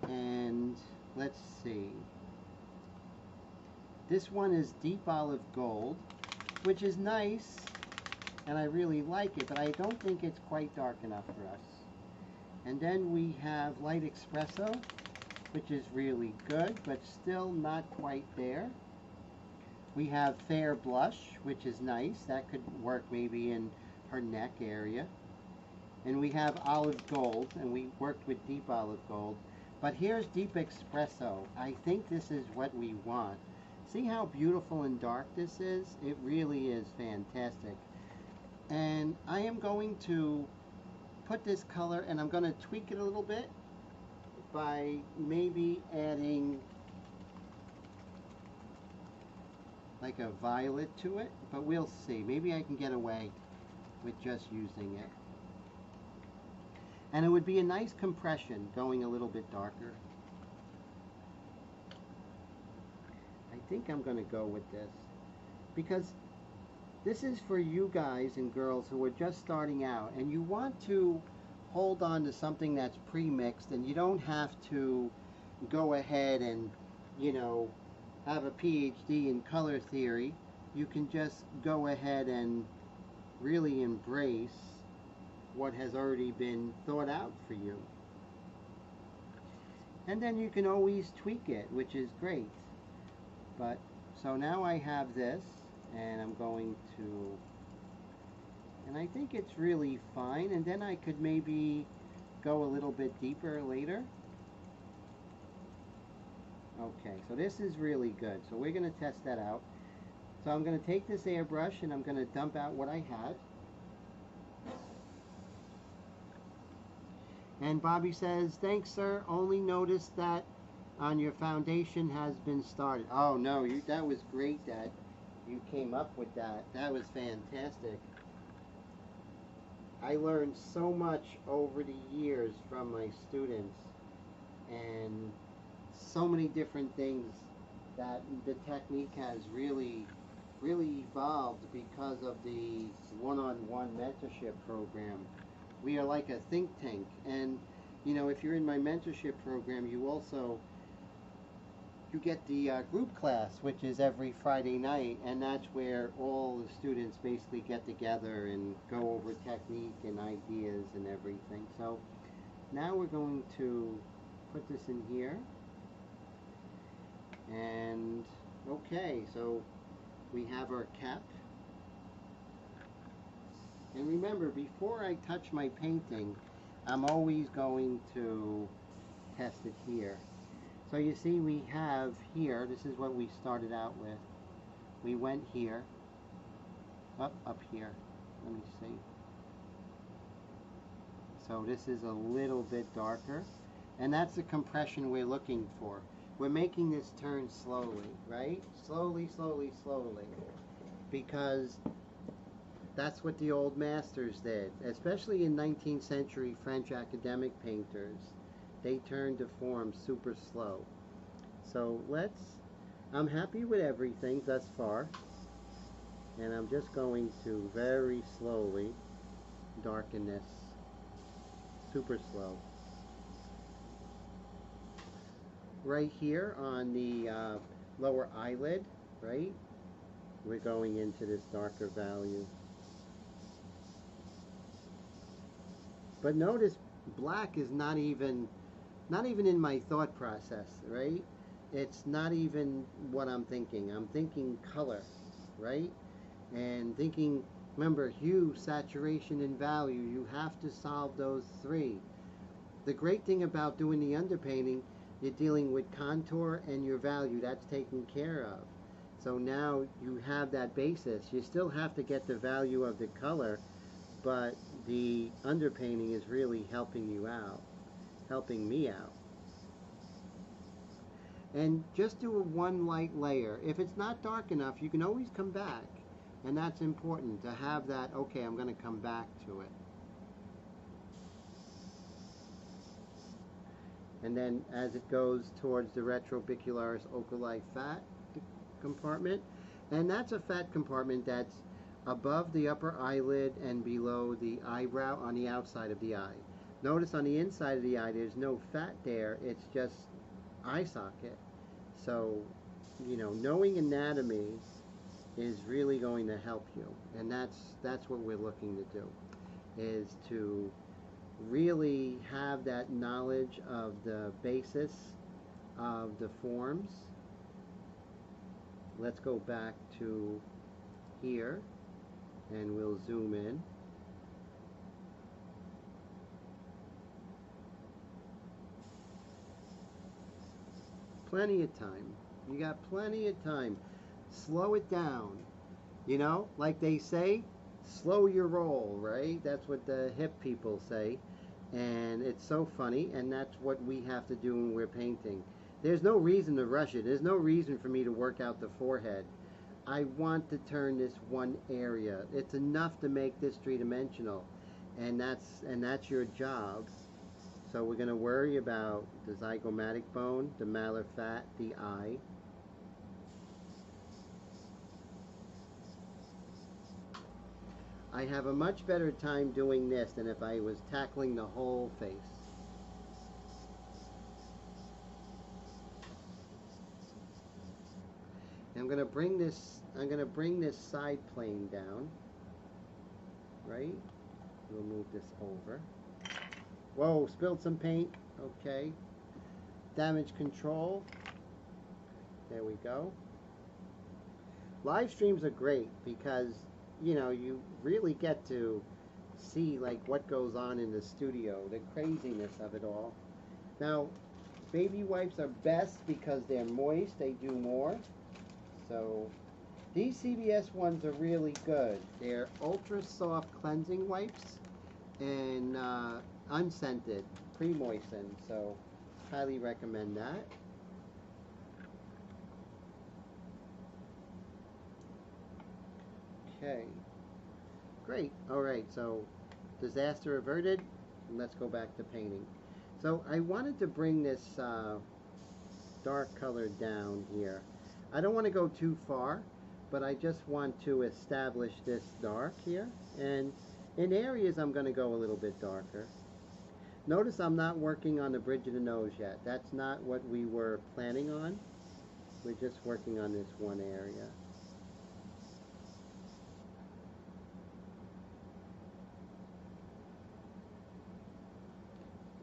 And let's see. This one is deep olive gold, which is nice. And I really like it, but I don't think it's quite dark enough for us. And then we have light espresso, which is really good, but still not quite there. We have fair blush, which is nice. That could work maybe in her neck area. And we have olive gold, and we worked with deep olive gold. But here's deep espresso. I think this is what we want. See how beautiful and dark this is? It really is fantastic. And I am going to put this color, and I'm going to tweak it a little bit by maybe adding like a violet to it, but we'll see. Maybe I can get away with just using it. And it would be a nice compression going a little bit darker. I think I'm going to go with this because this is for you guys and girls who are just starting out, and you want to hold on to something that's pre-mixed, and you don't have to go ahead and, have a PhD in color theory. You can just go ahead and really embrace what has already been thought out for you. And then you can always tweak it, which is great. But, so now I have this, and I'm going to, and I think it's really fine, and then I could maybe go a little bit deeper later. Okay, so this is really good. So we're going to test that out. So I'm going to take this airbrush and I'm going to dump out what I had. And Bobby says, thanks sir, only noticed that on your foundation has been started. Oh no, that was great that you came up with that. That was fantastic. I learned so much over the years from my students, and so many different things that the technique has really evolved because of the one-on-one mentorship program. We are like a think tank, and if you're in my mentorship program, you get the group class, which is every Friday night, and that's where all the students basically get together and go over technique and ideas and everything. So now we're going to put this in here. And okay, so we have our cap. And remember, before I touch my painting, I'm always going to test it here. So you see we have here, this is what we started out with. We went here, up here, let me see. So this is a little bit darker, and that's the compression we're looking for. We're making this turn slowly, right? Slowly, slowly, slowly, because that's what the old masters did, especially in 19th century French academic painters. They turned to form super slow. So I'm happy with everything thus far, and I'm just going to very slowly darken this, super slow. Right here on the lower eyelid, right, we're going into this darker value. But notice black is not even in my thought process, right? It's not even what I'm thinking. I'm thinking color, right? And thinking, remember, hue, saturation, and value. You have to solve those three. The great thing about doing the underpainting, you're dealing with contour and your value. That's taken care of. So now you have that basis. You still have to get the value of the color, but the underpainting is really helping you out, helping me out. And just do a one light layer. If it's not dark enough, you can always come back. And that's important, to have that, okay, I'm going to come back to it. And then as it goes towards the retrobicularis oculi fat compartment, and that's a fat compartment that's above the upper eyelid and below the eyebrow on the outside of the eye. Notice on the inside of the eye there's no fat there, it's just eye socket. So, you know, knowing anatomy is really going to help you, and that's what we're looking to do, is to really have that knowledge of the basis of the forms. Let's go back to here and we'll zoom in. Plenty of time. You got plenty of time. Slow it down. You know, like they say, slow your roll, right? That's what the hip people say. And it's so funny, and that's what we have to do when we're painting. There's no reason to rush it. There's no reason for me to work out the forehead. I want to turn this one area. It's enough to make this three-dimensional, and that's your job. So we're going to worry about the zygomatic bone, the malar fat, the eye. I have a much better time doing this than if I was tackling the whole face. I'm going to bring this side plane down, right? We'll move this over. Whoa, spilled some paint. Okay. Damage control. There we go. Live streams are great because, you know, you really get to see like what goes on in the studio, the craziness of it all. Now, baby wipes are best because they're moist, they do more. So these CVS ones are really good. They're ultra soft cleansing wipes and unscented, pre-moistened, so highly recommend that. Okay, great. All right, so disaster averted. Let's go back to painting. So I wanted to bring this dark color down here. I don't want to go too far, but I just want to establish this dark here. And in areas I'm going to go a little bit darker. Notice I'm not working on the bridge of the nose yet. That's not what we were planning on. We're just working on this one area.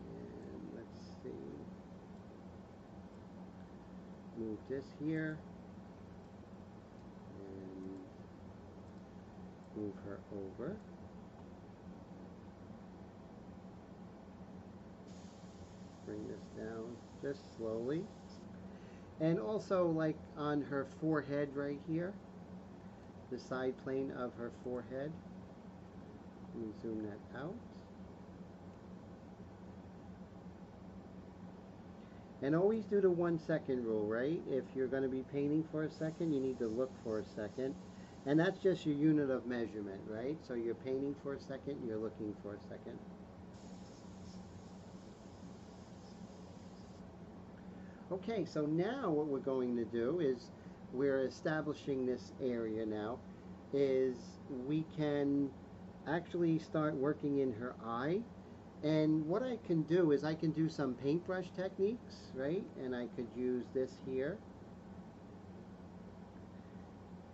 And let's see. move this here and move her over. Bring this down just slowly. And also, like on her forehead right here, the side plane of her forehead. Let me zoom that out. And always do the 1 second rule, right? If you're going to be painting for a second, you need to look for a second. And that's just your unit of measurement, right? So you're painting for a second, you're looking for a second. Okay, so now what we're going to do is, we're establishing this area now, is we can actually start working in her eye. And what I can do is I can do some paintbrush techniques, right? And I could use this here.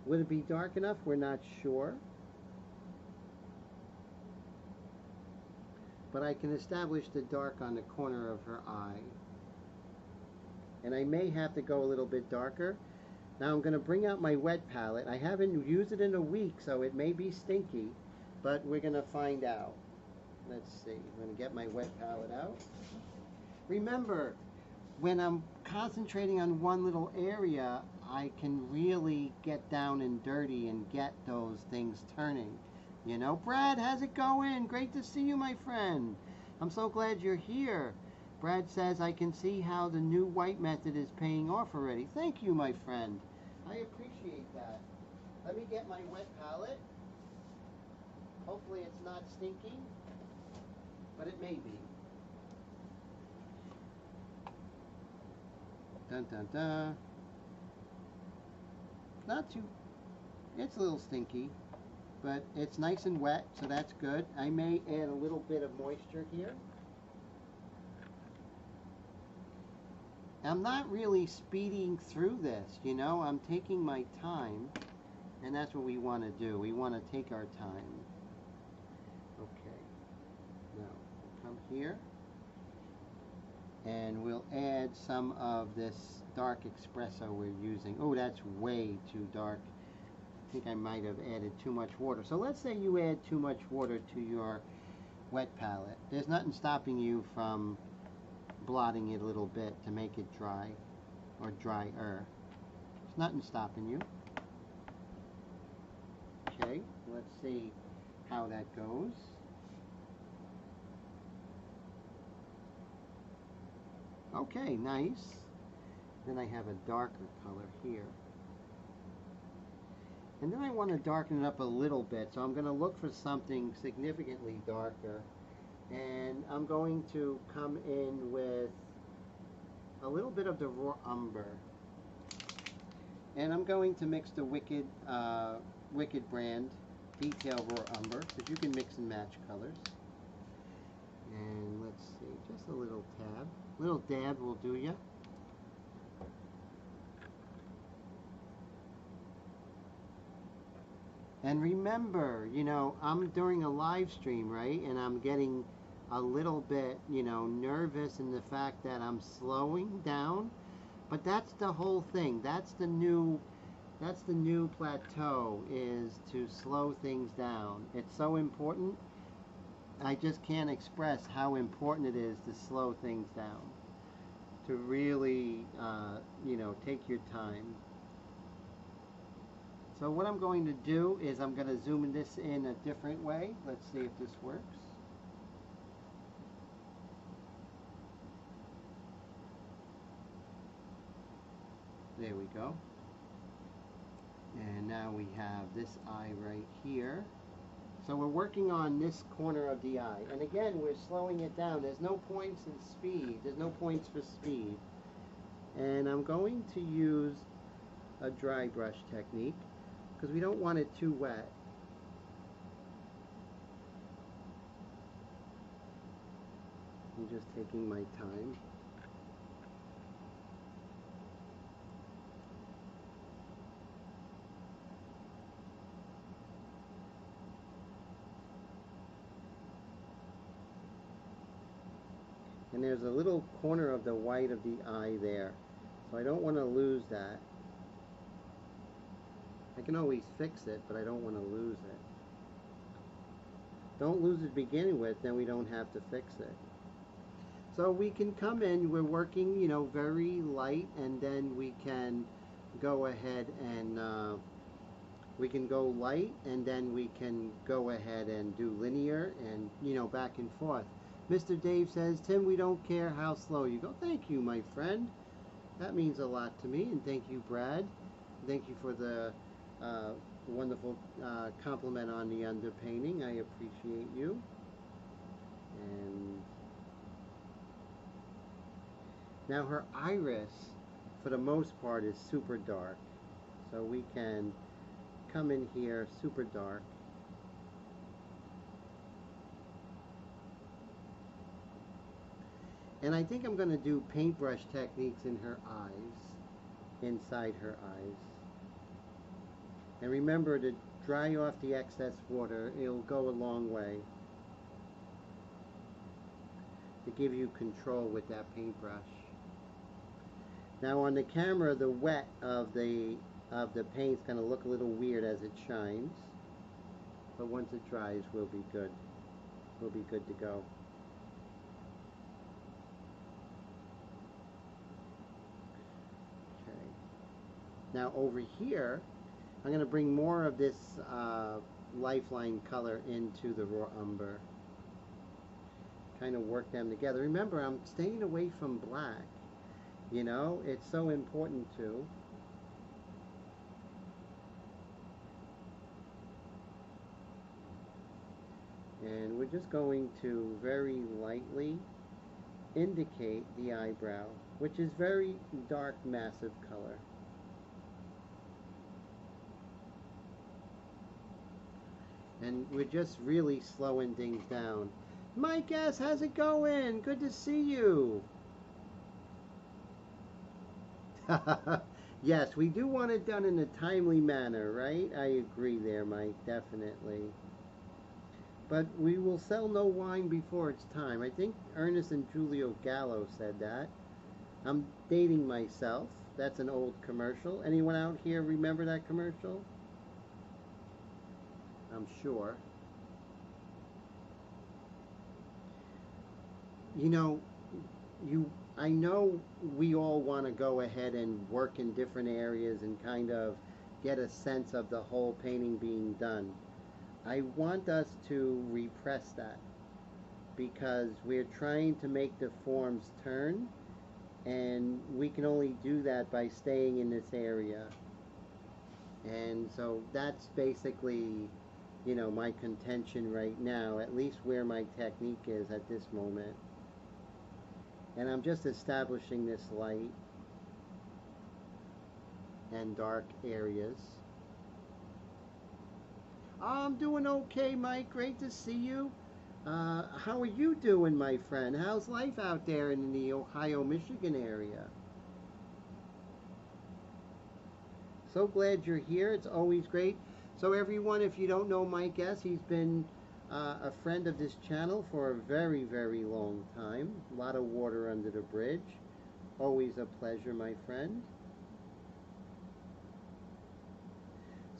Would it be dark enough? We're not sure. But I can establish the dark on the corner of her eye. And I may have to go a little bit darker. Now I'm going to bring out my wet palette. I haven't used it in a week, so it may be stinky, but we're going to find out. Let's see. I'm going to get my wet palette out. Remember, when I'm concentrating on one little area, I can really get down and dirty and get those things turning. You know, Brad, how's it going? Great to see you, my friend. I'm so glad you're here. Brad says, I can see how the new white method is paying off already. Thank you, my friend. I appreciate that. Let me get my wet palette. Hopefully it's not stinky, but it may be. Dun dun dun. Not too, it's a little stinky, but it's nice and wet, so that's good. I may add a little bit of moisture here. I'm not really speeding through this, you know, I'm taking my time, and that's what we want to do. We want to take our time. Okay, now come here, and we'll add some of this dark espresso we're using. Oh, that's way too dark. I think I might have added too much water. So let's say you add too much water to your wet palette. There's nothing stopping you from blotting it a little bit to make it dry, or drier. There's nothing stopping you. Okay, let's see how that goes. Okay, nice. Then I have a darker color here. And then I want to darken it up a little bit, so I'm going to look for something significantly darker. And I'm going to come in with a little bit of the raw umber. And I'm going to mix the Wicked brand Detail Raw Umber, because you can mix and match colors. And let's see, just a little tab. A little dab will do ya. And remember, you know, I'm doing a live stream, right? And I'm getting a little bit, you know, nervous in the fact that I'm slowing down. But that's the whole thing. That's the new plateau, is to slow things down. It's so important. I just can't express how important it is to slow things down. To really, you know, take your time. So what I'm going to do is I'm going to zoom this in a different way. Let's see if this works. There we go. And now we have this eye right here. So we're working on this corner of the eye. And again, we're slowing it down. There's no points in speed. There's no points for speed. And I'm going to use a dry brush technique, because we don't want it too wet. I'm just taking my time. And there's a little corner of the white of the eye there. So I don't want to lose that. I can always fix it, but I don't want to lose it. Don't lose it to begin with, then we don't have to fix it. So we can come in, we're working, you know, very light, and then we can go ahead and we can go light, and then we can go ahead and do linear and, you know, back and forth. Mr. Dave says, Tim, we don't care how slow you go. Thank you, my friend. That means a lot to me, and thank you, Brad. Thank you for the wonderful compliment on the underpainting. I appreciate you. And now her iris, for the most part, is super dark. So we can come in here super dark. And I think I'm going to do paintbrush techniques in her eyes, inside her eyes. And remember to dry off the excess water. It'll go a long way to give you control with that paintbrush. Now on the camera, the wet of the paint's going to look a little weird as it shines. But once it dries, we'll be good. We'll be good to go. Okay. Now over here, I'm going to bring more of this lifeline color into the raw umber. Kind of work them together. Remember, I'm staying away from black. You know, it's so important to. And we're just going to very lightly indicate the eyebrow, which is very dark, massive color. And we're just really slowing things down. Mike S., how's it going? Good to see you. Yes, we do want it done in a timely manner, right? I agree there, Mike, definitely. But we will sell no wine before it's time. I think Ernest and Julio Gallo said that. I'm dating myself. That's an old commercial. Anyone out here remember that commercial? I'm sure. You know, I know we all want to go ahead and work in different areas and kind of get a sense of the whole painting being done. I want us to repress that because we're trying to make the forms turn, and we can only do that by staying in this area. And so that's basically, you know, my contention right now, at least where my technique is at this moment. And I'm just establishing this light and dark areas. Oh, I'm doing okay, Mike. Great to see you. How are you doing, my friend? How's life out there in the Ohio, Michigan area? So glad you're here. It's always great. So everyone, if you don't know Mike S., he's been a friend of this channel for a very, very long time. A lot of water under the bridge. Always a pleasure, my friend.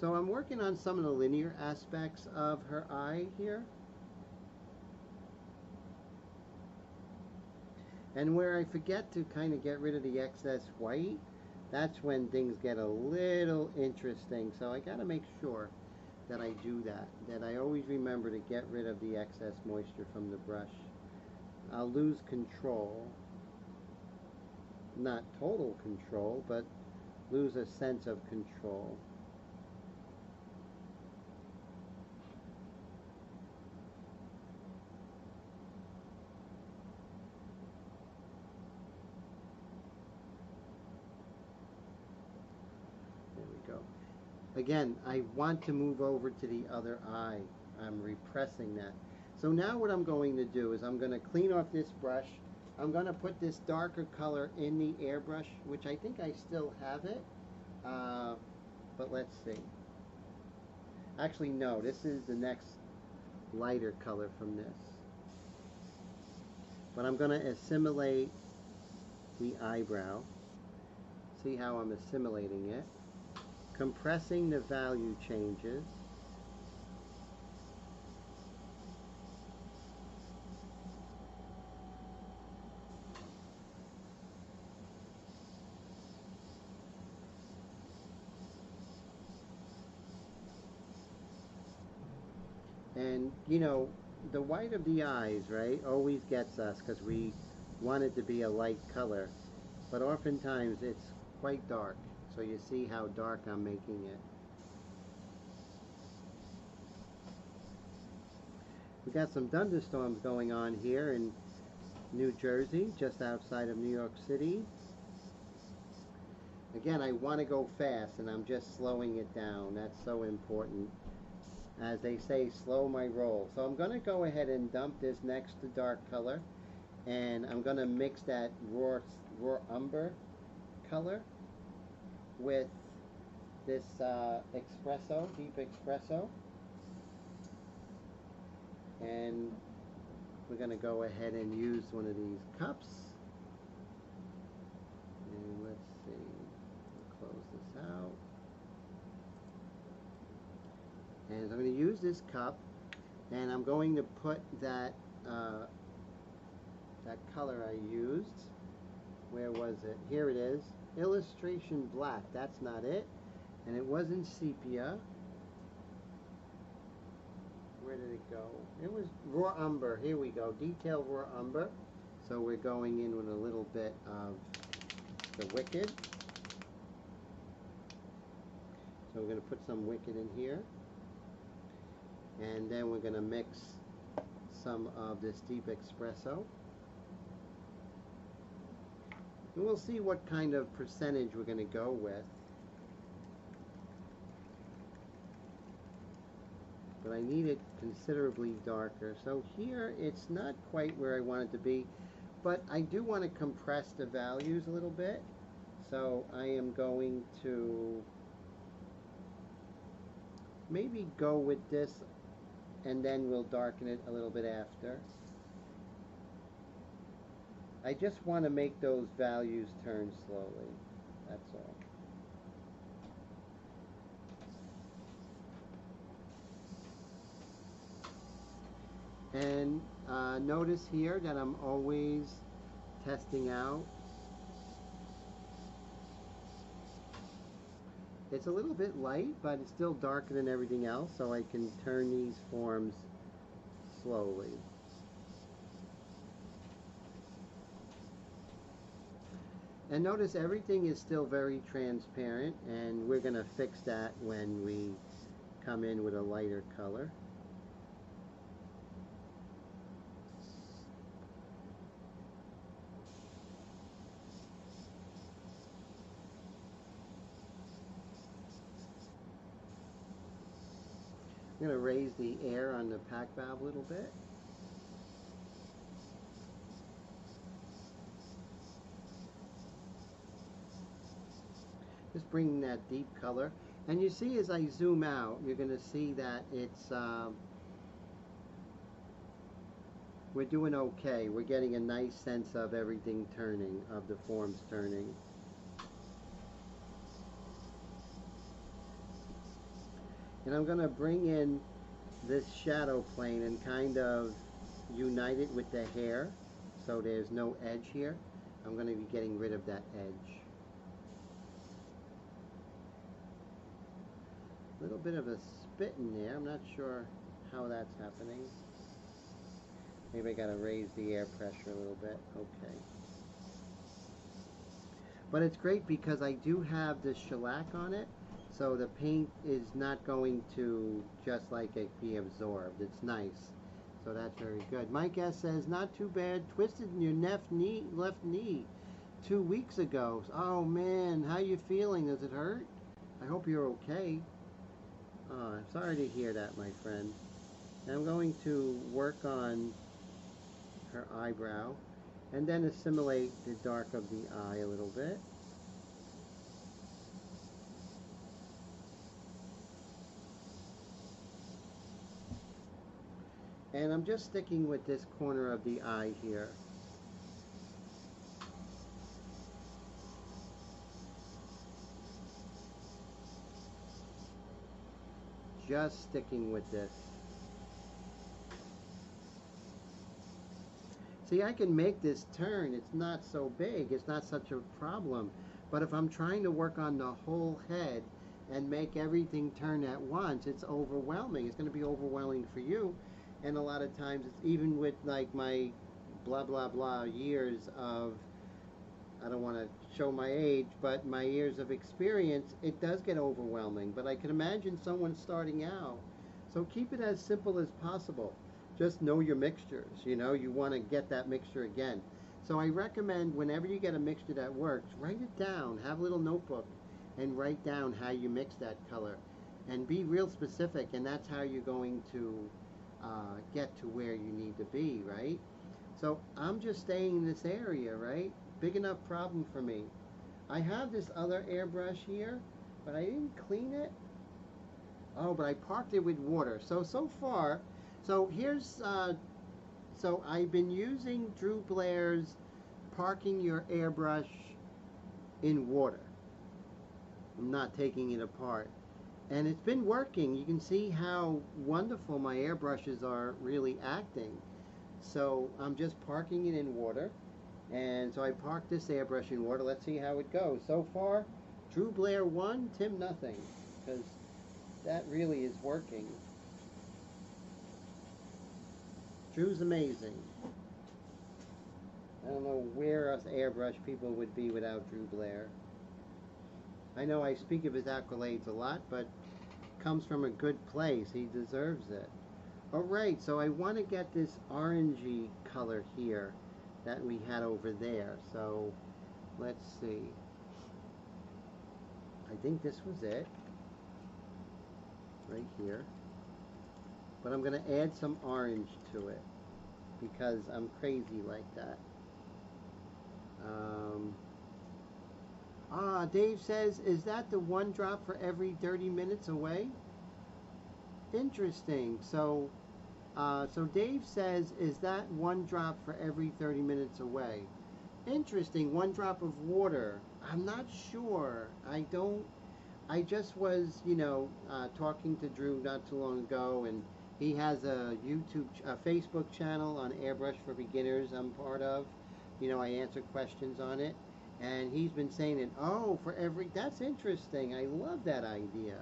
So I'm working on some of the linear aspects of her eye here. And where I forget to kind of get rid of the excess white, that's when things get a little interesting. So I got to make sure that I do that I always remember to get rid of the excess moisture from the brush. I'll lose control. Not total control, but lose a sense of control. There we go. Again, I want to move over to the other eye. I'm repressing that. So now what I'm going to do is I'm going to clean off this brush. I'm going to put this darker color in the airbrush, which I think I still have it. But let's see. Actually, no, this is the next lighter color from this. But I'm going to assimilate the eyebrow. See how I'm assimilating it. Compressing the value changes. And, you know, the white of the eyes, right, always gets us because we want it to be a light color. But oftentimes it's quite dark. So you see how dark I'm making it. We got some thunderstorms going on here in New Jersey, just outside of New York City. Again, I want to go fast and I'm just slowing it down. That's so important. As they say, slow my roll. So I'm going to go ahead and dump this next to dark color, and I'm going to mix that raw umber color with this espresso, deep espresso, and we're going to go ahead and use one of these cups. And let's see, we'll close this out. And I'm going to use this cup, and I'm going to put that that color I used. Where was it? Here it is. Illustration black. That's not it. And it wasn't sepia. Where did it go? It was raw umber. Here we go. Detail raw umber. So we're going in with a little bit of the wicked. So we're going to put some wicked in here. And then we're going to mix some of this deep espresso. And we'll see what kind of percentage we're going to go with. But I need it considerably darker. So here it's not quite where I want it to be, but I do want to compress the values a little bit. So I am going to maybe go with this, and then we'll darken it a little bit after. I just want to make those values turn slowly. That's all. And notice here that I'm always testing out. It's a little bit light, but it's still darker than everything else, so I can turn these forms slowly. And notice everything is still very transparent, and we're going to fix that when we come in with a lighter color. I'm going to raise the air on the pack valve a little bit. Just bringing that deep color. And you see as I zoom out, you're going to see that it's, we're doing okay. We're getting a nice sense of everything turning, of the forms turning. And I'm going to bring in this shadow plane and kind of unite it with the hair so there's no edge here. I'm going to be getting rid of that edge. A little bit of a spit in there. I'm not sure how that's happening. Maybe I got to raise the air pressure a little bit. Okay. But it's great because I do have this shellac on it. So the paint is not going to just like it be absorbed. It's nice. So that's very good. Mike S says, not too bad. Twisted in your left knee 2 weeks ago. Oh man, how you feeling? Does it hurt? I hope you're okay. Oh, I'm sorry to hear that, my friend. Now I'm going to work on her eyebrow and then assimilate the dark of the eye a little bit. And I'm just sticking with this corner of the eye here. just sticking with this. See, I can make this turn. It's not so big. It's not such a problem. But if I'm trying to work on the whole head and make everything turn at once, it's overwhelming. It's going to be overwhelming for you. And a lot of times, it's even with like my blah, blah, blah years of, I don't want to show my age, but my years of experience, it does get overwhelming. But I can imagine someone starting out. So keep it as simple as possible. Just know your mixtures. You know, you want to get that mixture again. So I recommend whenever you get a mixture that works, write it down. Have a little notebook and write down how you mix that color. And be real specific, and that's how you're going to get to where you need to be, right? So I'm just staying in this area, right? Big enough problem for me. I have this other airbrush here, but I didn't clean it. Oh, but I parked it with water. So far, so here's, so I've been using Drew Blair's parking your airbrush in water. I'm not taking it apart. And it's been working. You can see how wonderful my airbrushes are really acting. So I'm just parking it in water. And so I parked this airbrush in water. Let's see how it goes. So far, Drew Blair 1, Tim nothing. Because that really is working. Drew's amazing. I don't know where us airbrush people would be without Drew Blair. I know I speak of his accolades a lot, but comes from a good place. He deserves it. Alright, so I want to get this orangey color here that we had over there. So let's see. I think this was it. Right here. But I'm going to add some orange to it because I'm crazy like that. Dave says, is that the one drop for every 30 minutes away? Interesting. So Dave says, is that one drop for every 30 minutes away? Interesting. One drop of water. I'm not sure. I just was, talking to Drew not too long ago, and he has a Facebook channel on Airbrush for Beginners I'm part of. I answer questions on it. And he's been saying it, that's interesting. I love that idea.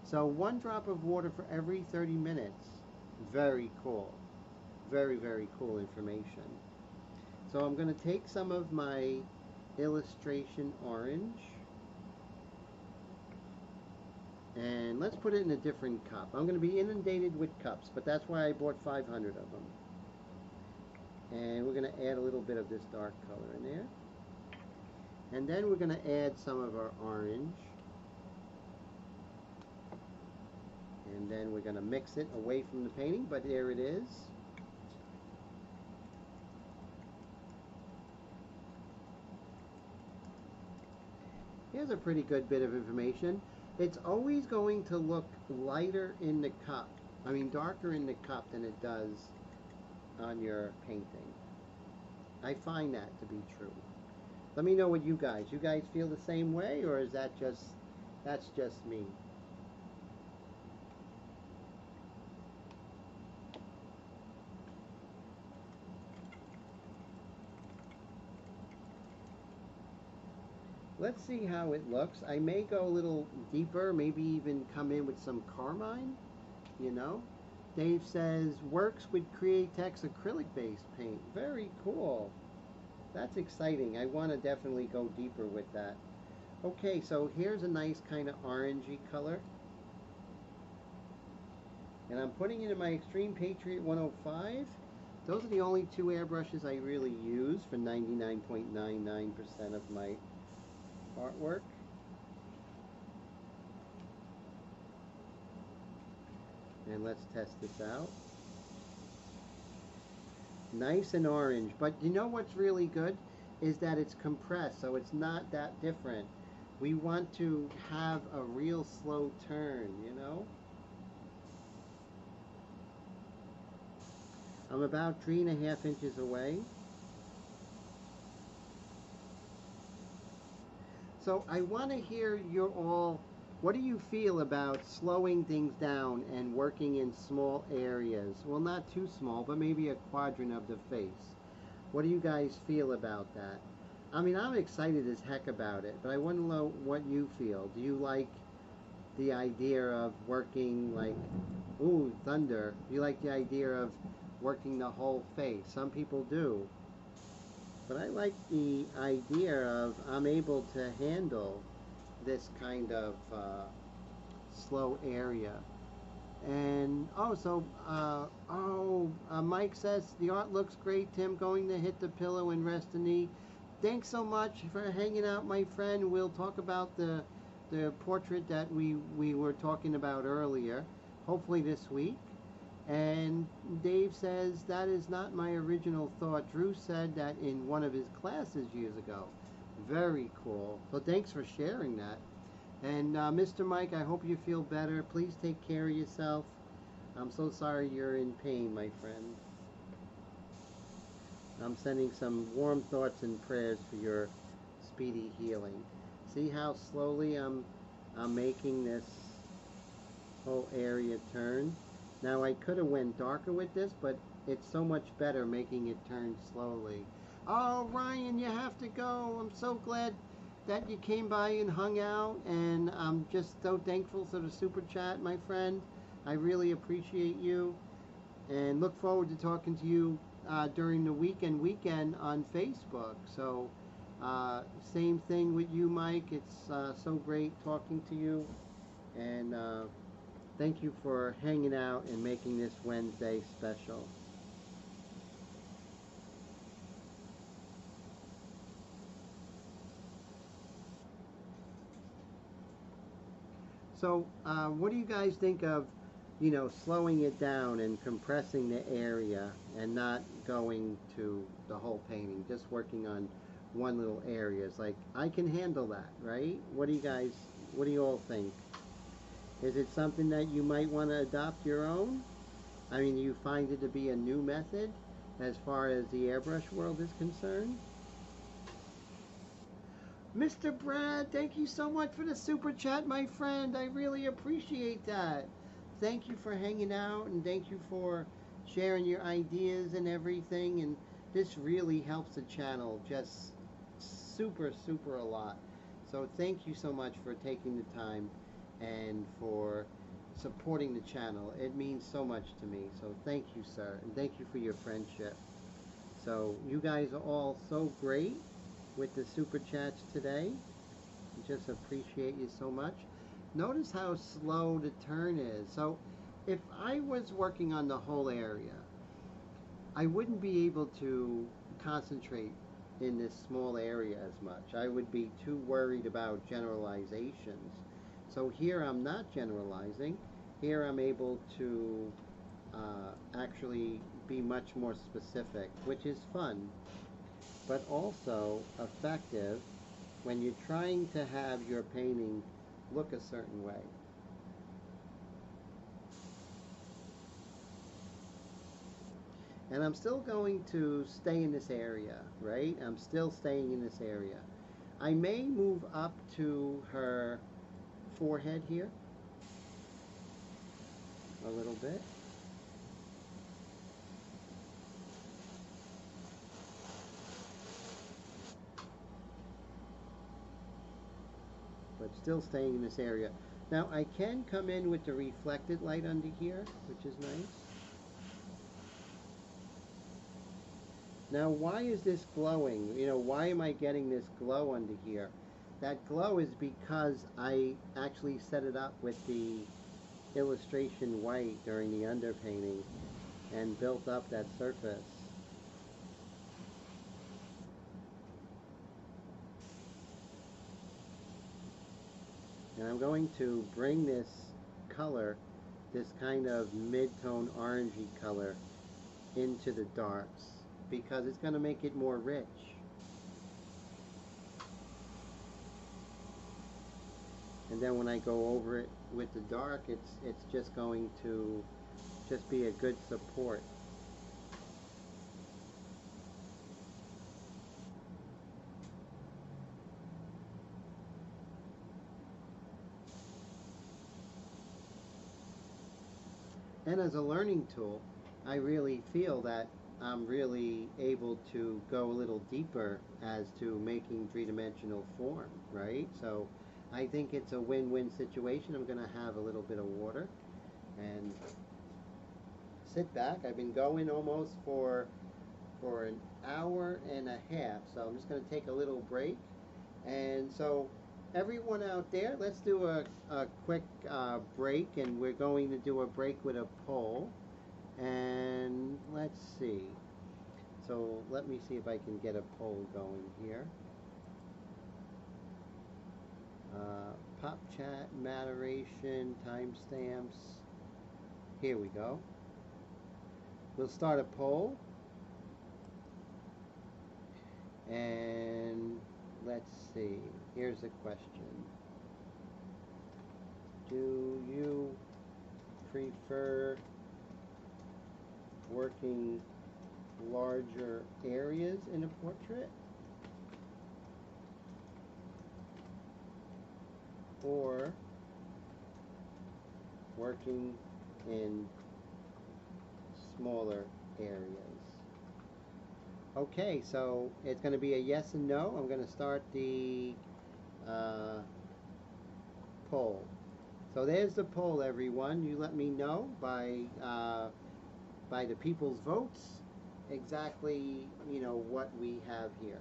So one drop of water for every 30 minutes. Very cool. Very, very cool information. So I'm going to take some of my illustration orange. And let's put it in a different cup. I'm going to be inundated with cups, but that's why I bought 500 of them. And we're going to add a little bit of this dark color in there. And then we're going to add some of our orange. And then we're going to mix it away from the painting, but there it is. Here's a pretty good bit of information. It's always going to look lighter in the cup. Darker in the cup than it does on your painting. I find that to be true. Let me know what you guys feel the same way, or is that's just me? Let's see how it looks. I may go a little deeper, maybe even come in with some carmine, Dave says, works with Createx acrylic-based paint. Very cool. That's exciting. I want to definitely go deeper with that. Okay, so here's a nice kind of orangey color. And I'm putting it in my Extreme Patriot 105. Those are the only two airbrushes I really use for 99.99% of my artwork. And let's test this out. Nice and orange, but you know what's really good is that it's compressed, so it's not that different. We want to have a real slow turn, I'm about 3.5 inches away. So I want to hear your all What do you feel about slowing things down and working in small areas? Well, not too small, but maybe a quadrant of the face. What do you guys feel about that? I mean, I'm excited as heck about it, but I want to know what you feel. Do you like the idea of working like, ooh, thunder? Do you like the idea of working the whole face? Some people do. But I like the idea of I'm able to handle this kind of slow area. And Mike says the art looks great, Tim. Going to hit the pillow and rest a knee. Thanks so much for hanging out, my friend. We'll talk about the portrait that we were talking about earlier, hopefully this week. And Dave says that is not my original thought. Drew said that in one of his classes years ago. Very cool. So thanks for sharing that. And Mr. Mike, I hope you feel better. Please take care of yourself. I'm so sorry you're in pain, my friend. I'm sending some warm thoughts and prayers for your speedy healing. See how slowly I'm making this whole area turn? Now I could have went darker with this, but it's so much better making it turn slowly. Oh, Ryan, you have to go. I'm so glad that you came by and hung out, and I'm just so thankful for the super chat, my friend. I really appreciate you, and look forward to talking to you during the weekend on Facebook. So same thing with you, Mike. It's so great talking to you, and thank you for hanging out and making this Wednesday special. So, what do you guys think of, slowing it down and compressing the area and not going to the whole painting, just working on one little area? It's like, I can handle that, right? What do you all think? Is it something that you might want to adopt your own? I mean, do you find it to be a new method as far as the airbrush world is concerned? Mr. Brad, thank you so much for the super chat, my friend. I really appreciate that. Thank you for hanging out, and thank you for sharing your ideas and everything. And this really helps the channel just super, super a lot. So thank you so much for taking the time and for supporting the channel. It means so much to me. So thank you, sir, and thank you for your friendship. So you guys are all so great with the super chats today. I just appreciate you so much. Notice how slow the turn is. So if I was working on the whole area, I wouldn't be able to concentrate in this small area as much. I would be too worried about generalizations. So here I'm not generalizing. Here I'm able to actually be much more specific, which is fun, but also effective when you're trying to have your painting look a certain way. And I'm still going to stay in this area, right? I'm still staying in this area. I may move up to her forehead here a little bit. But still staying in this area. Now I can come in with the reflected light under here, which is nice. Now why is this glowing? Why am I getting this glow under here? That glow is because I actually set it up with the illustration white during the underpainting and built up that surface. And I'm going to bring this color, this kind of mid-tone orangey color, into the darks because it's going to make it more rich. And then when I go over it with the dark, it's just going to just be a good support. And as a learning tool, I really feel that I'm really able to go a little deeper as to making three-dimensional form, right? So I think it's a win-win situation. I'm going to have a little bit of water and sit back. I've been going almost for an hour and a half, so I'm just going to take a little break. And so everyone out there, let's do a quick break, and we're going to do a break with a poll. And let's see. So let me see if I can get a poll going here. Pop chat, moderation, timestamps. Here we go. We'll start a poll. And let's see. Here's a question. Do you prefer working larger areas in a portrait, or working in smaller areas? Okay, so it's going to be a yes and no. I'm going to start the poll. So there's the poll, everyone. You let me know by the people's votes exactly, you know, what we have here.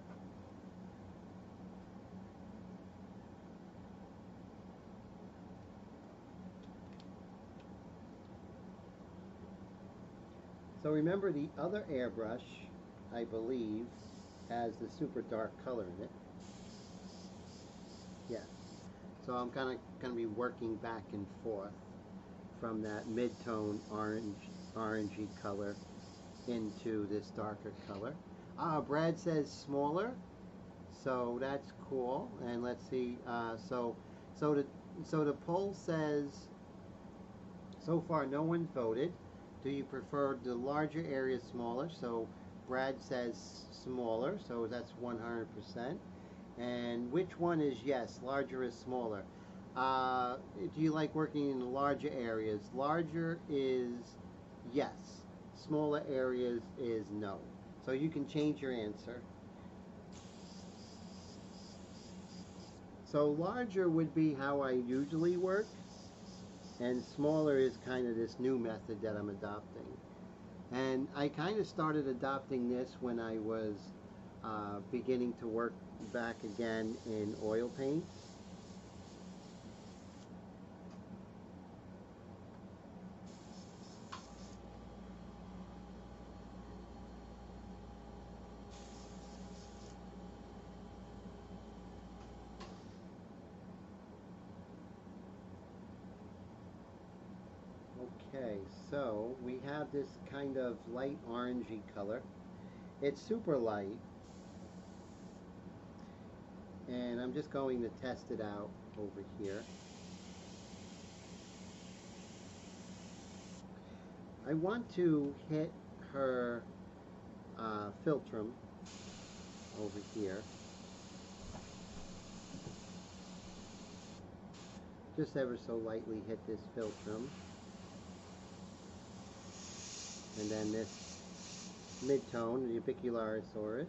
So remember, the other airbrush, I believe, has the super dark color in it. Yeah. So I'm kind of going to be working back and forth from that mid-tone orangey color into this darker color. Brad says smaller, so that's cool. And let's see. So the poll says, so far no one voted. Do you prefer the larger area smaller? So Brad says smaller, so that's 100%. And which one is yes, larger is smaller? Do you like working in larger areas? Larger is yes. Smaller areas is no. So you can change your answer. So larger would be how I usually work, and smaller is kind of this new method that I'm adopting. And I kind of started adopting this when I was beginning to work back again in oil paints. Okay, so we have this kind of light orangey color. It's super light, and I'm just going to test it out over here. I want to hit her philtrum over here. Just ever so lightly hit this philtrum. And then this mid-tone, the Ubicularisaurus.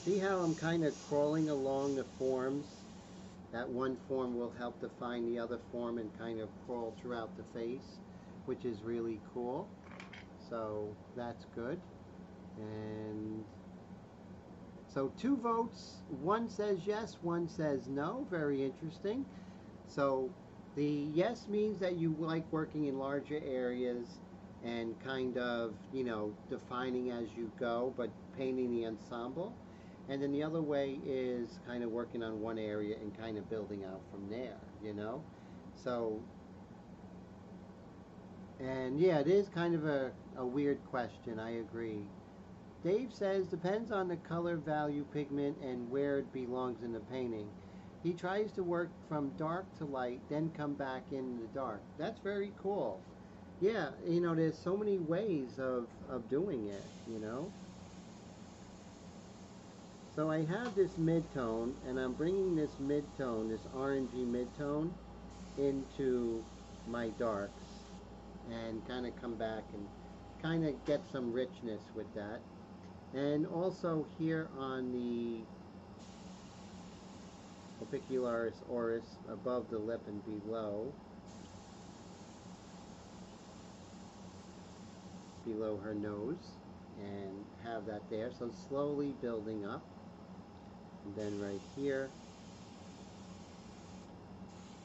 See how I'm kind of crawling along the forms? That one form will help define the other form and kind of crawl throughout the face, which is really cool. So that's good. And so 2 votes, 1 says yes, 1 says no. Very interesting. So the yes means that you like working in larger areas and kind of, you know, defining as you go, but painting the ensemble. And then the other way is kind of working on one area and kind of building out from there, you know? So, and yeah, it is kind of a weird question, I agree. Dave says, depends on the color, value, pigment, and where it belongs in the painting. He tries to work from dark to light, then come back in the dark. That's very cool. Yeah, you know, there's so many ways of doing it, you know? So I have this mid-tone, and I'm bringing this mid-tone, this orangey mid-tone, into my darks and kind of come back and kind of get some richness with that. And also here on the Opicularis oris, above the lip and below her nose, and have that there. So slowly building up. And then right here,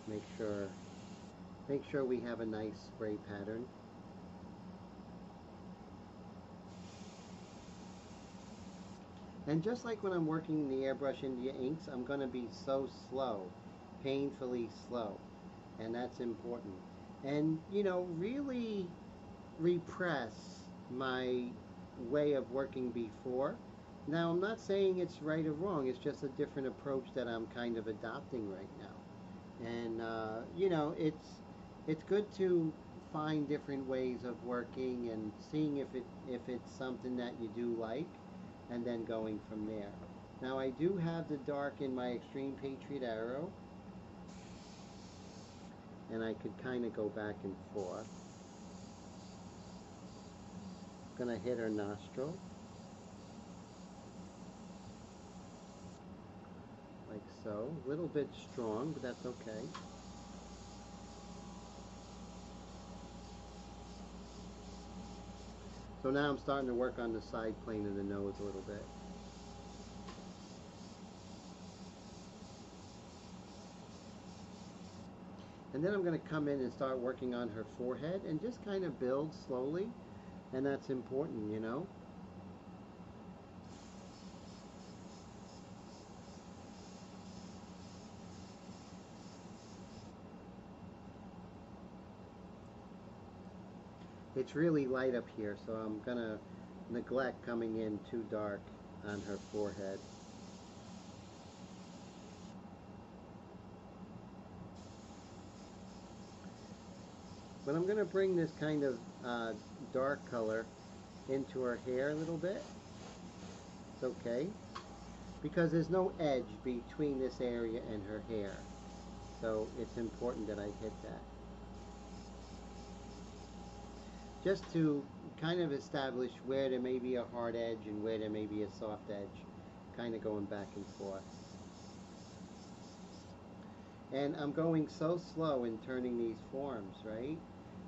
make sure we have a nice spray pattern. And just like when I'm working the Airbrush India inks, I'm going to be so slow, painfully slow, and that's important. And you know, really repress my way of working before. Now, I'm not saying it's right or wrong, it's just a different approach that I'm kind of adopting right now. And you know, it's good to find different ways of working and seeing if it's something that you do like, and then going from there. Now, I do have the dark in my Extreme Patriot Arrow, and I could kind of go back and forth. Gonna hit her nostril like so. A little bit strong, but that's okay. So now I'm starting to work on the side plane of the nose a little bit. And then I'm going to come in and start working on her forehead and just kind of build slowly. And that's important, you know. It's really light up here, so I'm going to neglect coming in too dark on her forehead. But I'm going to bring this kind of dark color into her hair a little bit. It's okay, because there's no edge between this area and her hair. So it's important that I hit that. Just to kind of establish where there may be a hard edge and where there may be a soft edge, kind of going back and forth. And I'm going so slow in turning these forms, right?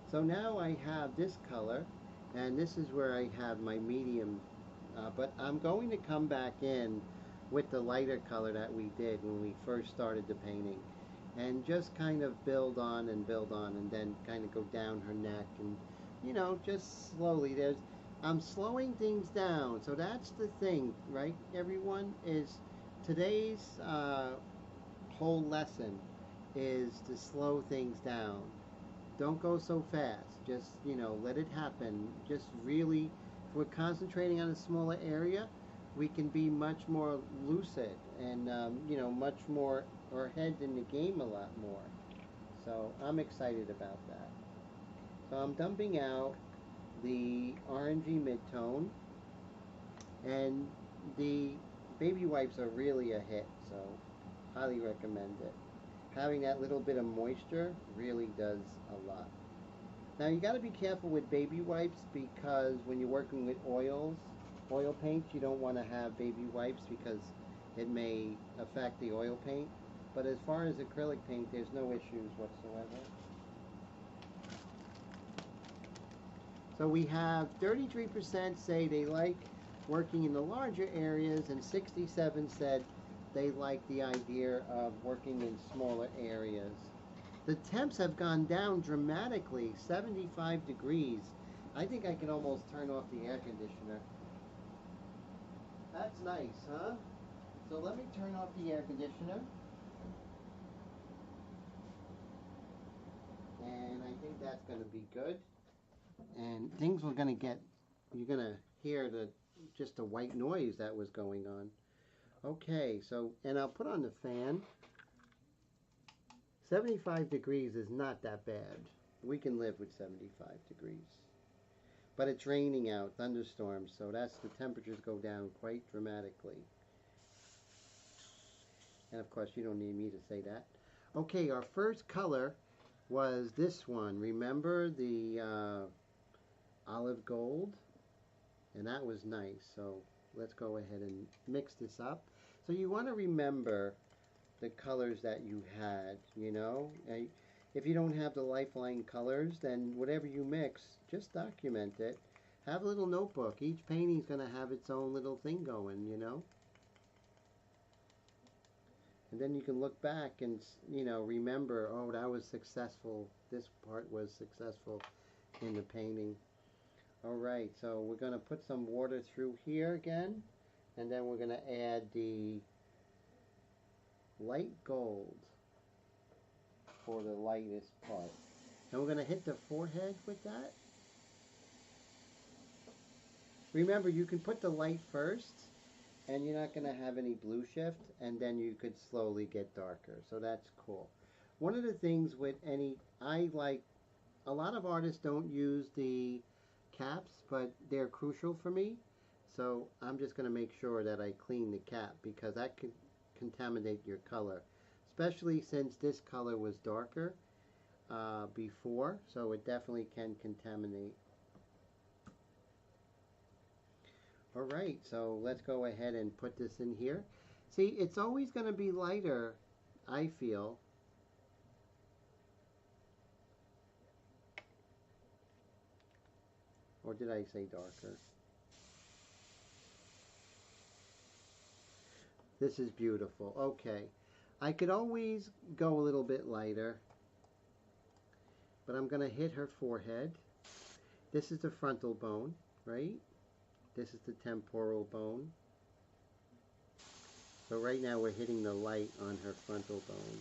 So now I have this color, and this is where I have my medium, but I'm going to come back in with the lighter color that we did when we first started the painting, and just kind of build on, and then kind of go down her neck, and you know, just slowly. I'm slowing things down, so that's the thing, right, everyone, is today's whole lesson is to slow things down. Don't go so fast. Just, you know, let it happen. Just really, if we're concentrating on a smaller area, we can be much more lucid and, you know, much more, or ahead in the game a lot more. So I'm excited about that. So I'm dumping out the orangey mid-tone, and the baby wipes are really a hit, so highly recommend it. Having that little bit of moisture really does a lot. Now you got to be careful with baby wipes, because when you're working with oil paints, you don't want to have baby wipes because it may affect the oil paint. But as far as acrylic paint, there's no issues whatsoever. So we have 33% say they like working in the larger areas, and 67 said they like the idea of working in smaller areas. The temps have gone down dramatically, 75 degrees. I think I can almost turn off the air conditioner. That's nice, huh? So let me turn off the air conditioner. And I think that's going to be good. And things were going to get, you're going to hear just the white noise that was going on. Okay, so, and I'll put on the fan. 75 degrees is not that bad. We can live with 75 degrees. But it's raining out, thunderstorms, so that's, the temperatures go down quite dramatically. And of course, you don't need me to say that. Okay, our first color was this one. Remember the olive gold? And that was nice. So let's go ahead and mix this up. So you want to remember the colors that you had, you know. If you don't have the lifeline colors, then whatever you mix, just document it. Have a little notebook. Each painting's going to have its own little thing going, you know. And then you can look back and, you know, remember, oh, that was successful. This part was successful in the painting. All right, so we're going to put some water through here again. And then we're going to add the light gold for the lightest part. And we're going to hit the forehead with that. Remember, you can put the light first, and you're not going to have any blue shift, and then you could slowly get darker. So that's cool. One of the things with I like, a lot of artists don't use the caps, but they're crucial for me. So I'm just going to make sure that I clean the cap, because that can contaminate your color, especially since this color was darker before, so it definitely can contaminate. Alright, so let's go ahead and put this in here. See, it's always going to be lighter, I feel. Or did I say darker? This is beautiful. Okay. I could always go a little bit lighter, but I'm going to hit her forehead. This is the frontal bone, right? This is the temporal bone. So right now we're hitting the light on her frontal bone.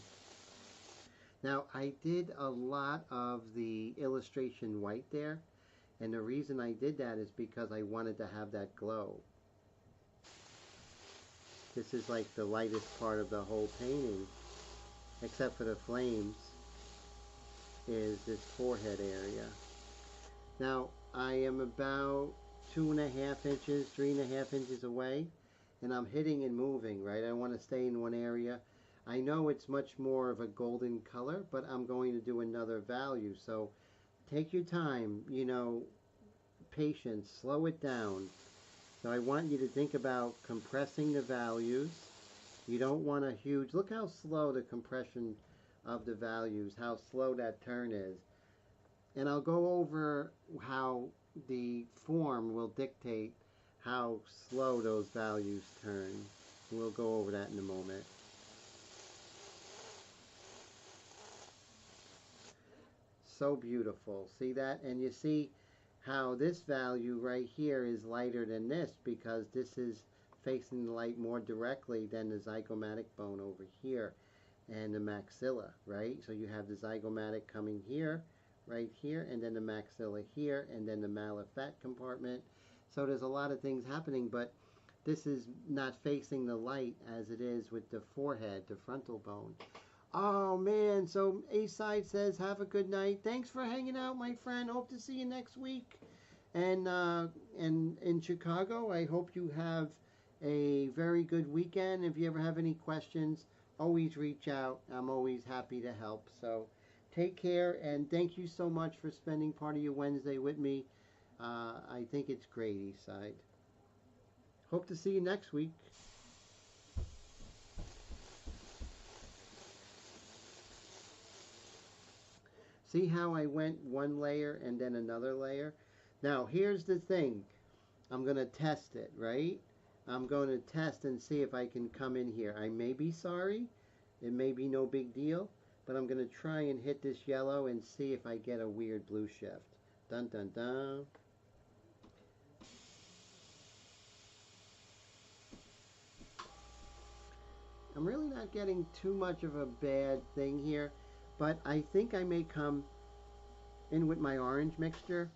Now I did a lot of the illustration white there, and the reason I did that is because I wanted to have that glow. This is like the lightest part of the whole painting, except for the flames, is this forehead area. Now I am about 2.5 inches, 3.5 inches away, and I'm hitting and moving, right? I want to stay in one area. I know it's much more of a golden color, but I'm going to do another value. So take your time, you know, patience, slow it down. So I want you to think about compressing the values. You don't want a huge, look how slow the compression of the values, how slow that turn is. And I'll go over how the form will dictate how slow those values turn. We'll go over that in a moment. So beautiful. See that? And you see how this value right here is lighter than this, because this is facing the light more directly than the zygomatic bone over here and the maxilla, right? So you have the zygomatic coming here, right here, and then the maxilla here, and then the malafat compartment. So there's a lot of things happening, but this is not facing the light as it is with the forehead, the frontal bone. Oh man, so A-Side says, have a good night. Thanks for hanging out, my friend. Hope to see you next week. And in Chicago, I hope you have a very good weekend. If you ever have any questions, always reach out. I'm always happy to help. So take care, and thank you so much for spending part of your Wednesday with me. I think it's great, Eastside. Hope to see you next week. See how I went one layer and then another layer? Now, here's the thing. I'm going to test it, right? I'm going to test and see if I can come in here. I may be sorry. It may be no big deal. But I'm going to try and hit this yellow and see if I get a weird blue shift. Dun, dun, dun. I'm really not getting too much of a bad thing here. But I think I may come in with my orange mixture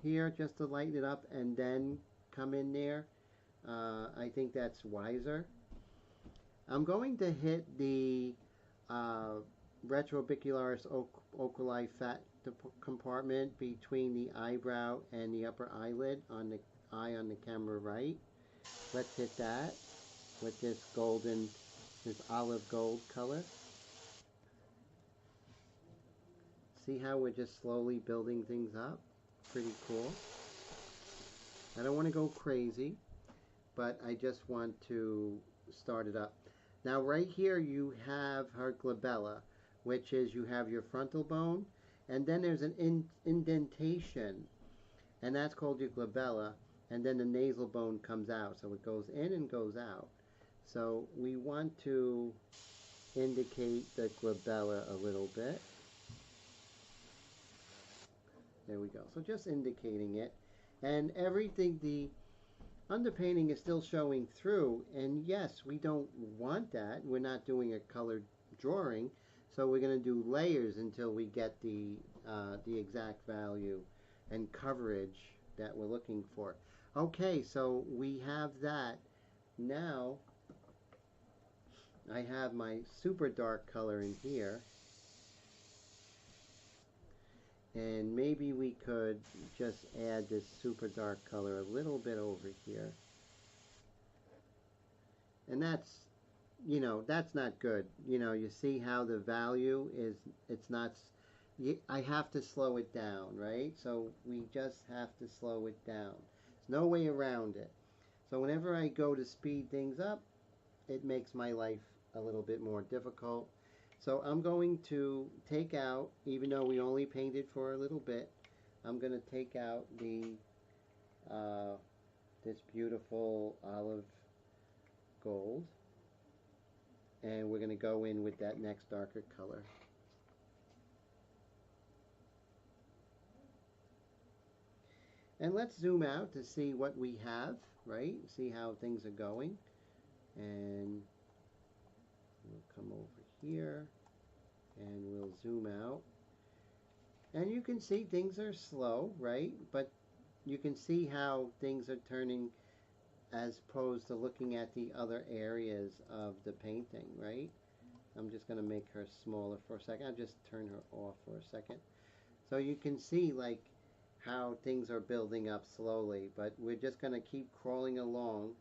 here just to lighten it up and then come in there. I think that's wiser. I'm going to hit the retrobicularis oculi fat compartment between the eyebrow and the upper eyelid on the eye on the camera right. Let's hit that with this golden, this olive gold color. See how we're just slowly building things up? Pretty cool. I don't want to go crazy, but I just want to start it up. Now right here you have her glabella, which is you have your frontal bone, and then there's an indentation, and that's called your glabella, and then the nasal bone comes out, so it goes in and goes out. So we want to indicate the glabella a little bit. There we go. So just indicating it, and everything, the underpainting is still showing through, and yes, we don't want that. We're not doing a colored drawing, so we're going to do layers until we get the exact value and coverage that we're looking for. Okay, so we have that. Now I have my super dark color in here, and maybe we could just add this super dark color a little bit over here. And that's, that's not good. You see how the value is, it's not, I have to slow it down, right? So we just have to slow it down. There's no way around it. So whenever I go to speed things up, it makes my life a little bit more difficult. So I'm going to take out, even though we only painted for a little bit, I'm going to take out the this beautiful olive gold, and we're going to go in with that next darker color. And let's zoom out to see what we have, right? See how things are going. And we'll come over here and we'll zoom out. And you can see things are slow, right? But you can see how things are turning as opposed to looking at the other areas of the painting, right? I'm just going to make her smaller for a second. I'll just turn her off for a second. So you can see like how things are building up slowly, but we're just going to keep crawling along,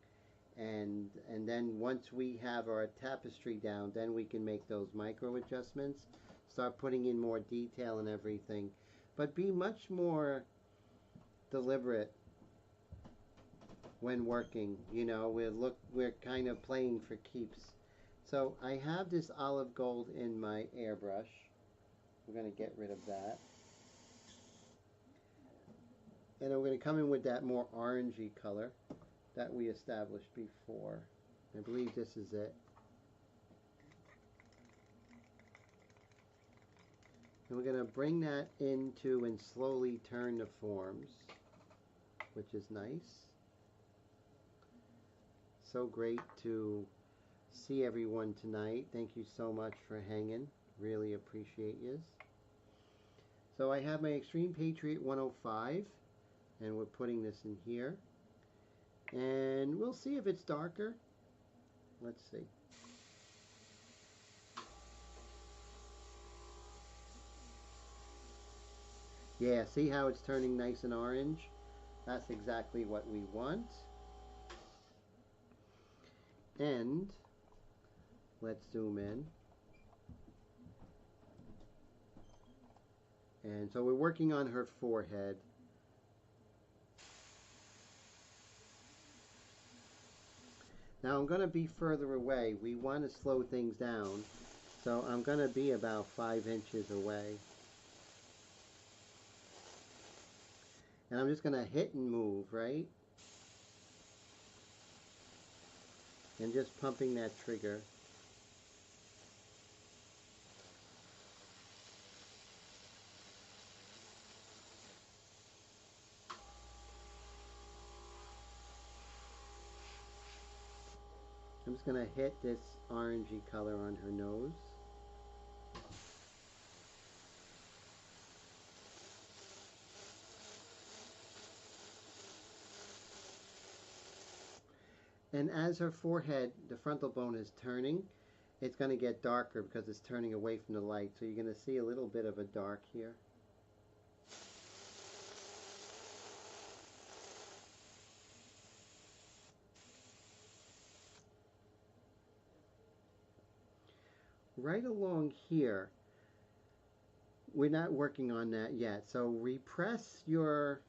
and then once we have our tapestry down, then we can make those micro adjustments, start putting in more detail and everything, but be much more deliberate when working. We're kind of playing for keeps. So I have this olive gold in my airbrush. We're going to get rid of that. And I'm going to come in with that more orangey color that we established before. I believe this is it. And we're going to bring that into and slowly turn the forms, which is nice. So great to see everyone tonight. Thank you so much for hanging. Really appreciate yous. So I have my Extreme Patriot 105, and we're putting this in here. And we'll see if it's darker. Let's see. Yeah, see how it's turning nice and orange? That's exactly what we want. And let's zoom in. And so we're working on her forehead. Now I'm going to be further away. We want to slow things down. So I'm going to be about 5 inches away. And I'm just going to hit and move, right? And just pumping that trigger. I'm just going to hit this orangey color on her nose. And as her forehead, the frontal bone is turning, it's going to get darker because it's turning away from the light. So you're going to see a little bit of a dark here. Right along here, we're not working on that yet. So repress your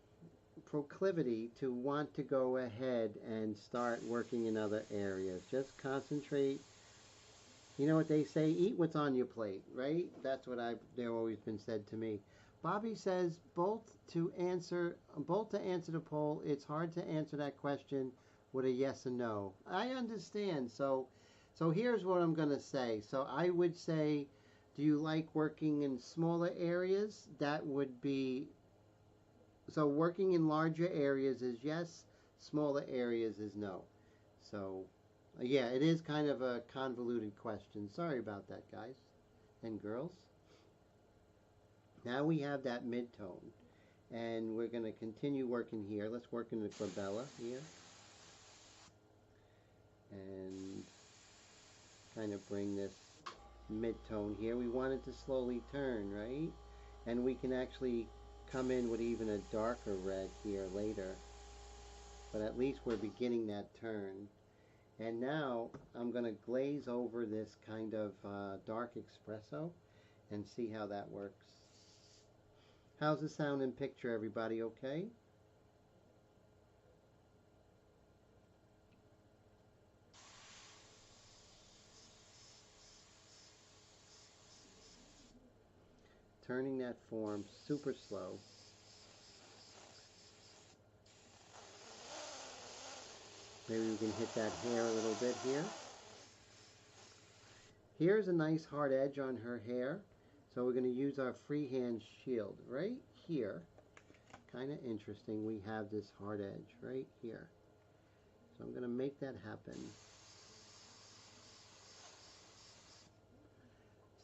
proclivity to want to go ahead and start working in other areas. Just concentrate. You know what they say, eat what's on your plate, right? That's what they've always been said to me. Bobby says both to answer the poll, it's hard to answer that question with a yes or no. I understand. So here's what I'm going to say. So I would say, do you like working in smaller areas? That would be, so working in larger areas is yes, smaller areas is no. So yeah, it is kind of a convoluted question. Sorry about that, guys and girls. Now we have that mid-tone, and we're going to continue working here. Let's work in the glabella here. And kind of bring this mid-tone here. We want it to slowly turn, right? And we can actually come in with even a darker red here later. But at least we're beginning that turn. And now I'm going to glaze over this kind of dark espresso and see how that works. How's the sound and picture, everybody? Okay? Turning that form super slow. Maybe we can hit that hair a little bit here. Here's a nice hard edge on her hair. So we're going to use our freehand shield right here. Kind of interesting. We have this hard edge right here. So I'm going to make that happen.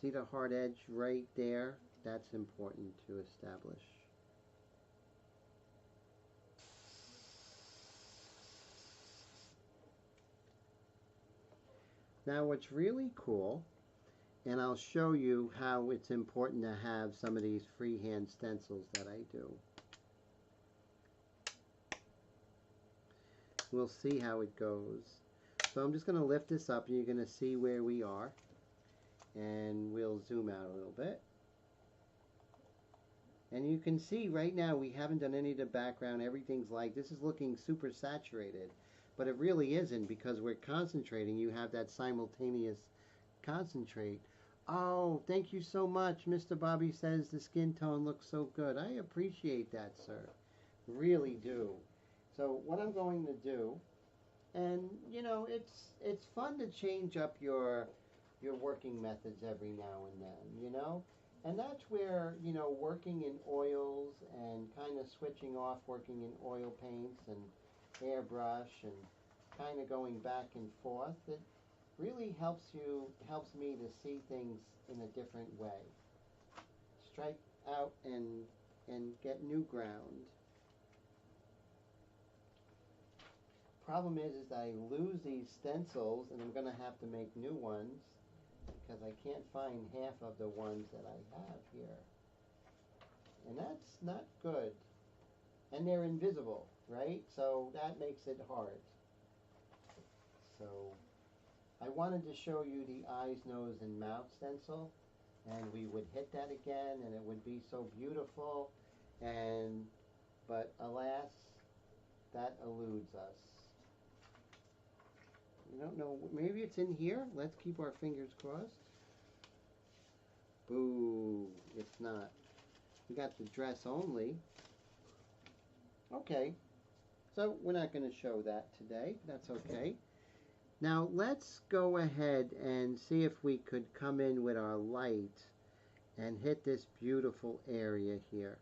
See the hard edge right there? That's important to establish. Now what's really cool, and I'll show you how it's important to have some of these freehand stencils that I do. We'll see how it goes. So I'm just going to lift this up and you're going to see where we are. And we'll zoom out a little bit. And you can see right now we haven't done any of the background. Everything's like, this is looking super saturated. But it really isn't because we're concentrating. You have that simultaneous concentrate. Oh, thank you so much. Mr. Bobby says the skin tone looks so good. I appreciate that, sir. Really do. So what I'm going to do, and you know, it's fun to change up your working methods every now and then, you know? And that's where, you know, working in oils and kind of switching off working in oil paints and airbrush and kind of going back and forth, it really helps me to see things in a different way. Strike out and get new ground. Problem is I lose these stencils and I'm going to have to make new ones because I can't find half of the ones that I have here. And that's not good. And they're invisible, right? So that makes it hard. So I wanted to show you the eyes, nose, and mouth stencil. And we would hit that again and it would be so beautiful. But alas, that eludes us. I don't know, maybe it's in here. Let's keep our fingers crossed. Boo, it's not. We got the dress only. Okay, so we're not going to show that today. That's okay. Now let's go ahead and see if we could come in with our light and hit this beautiful area here.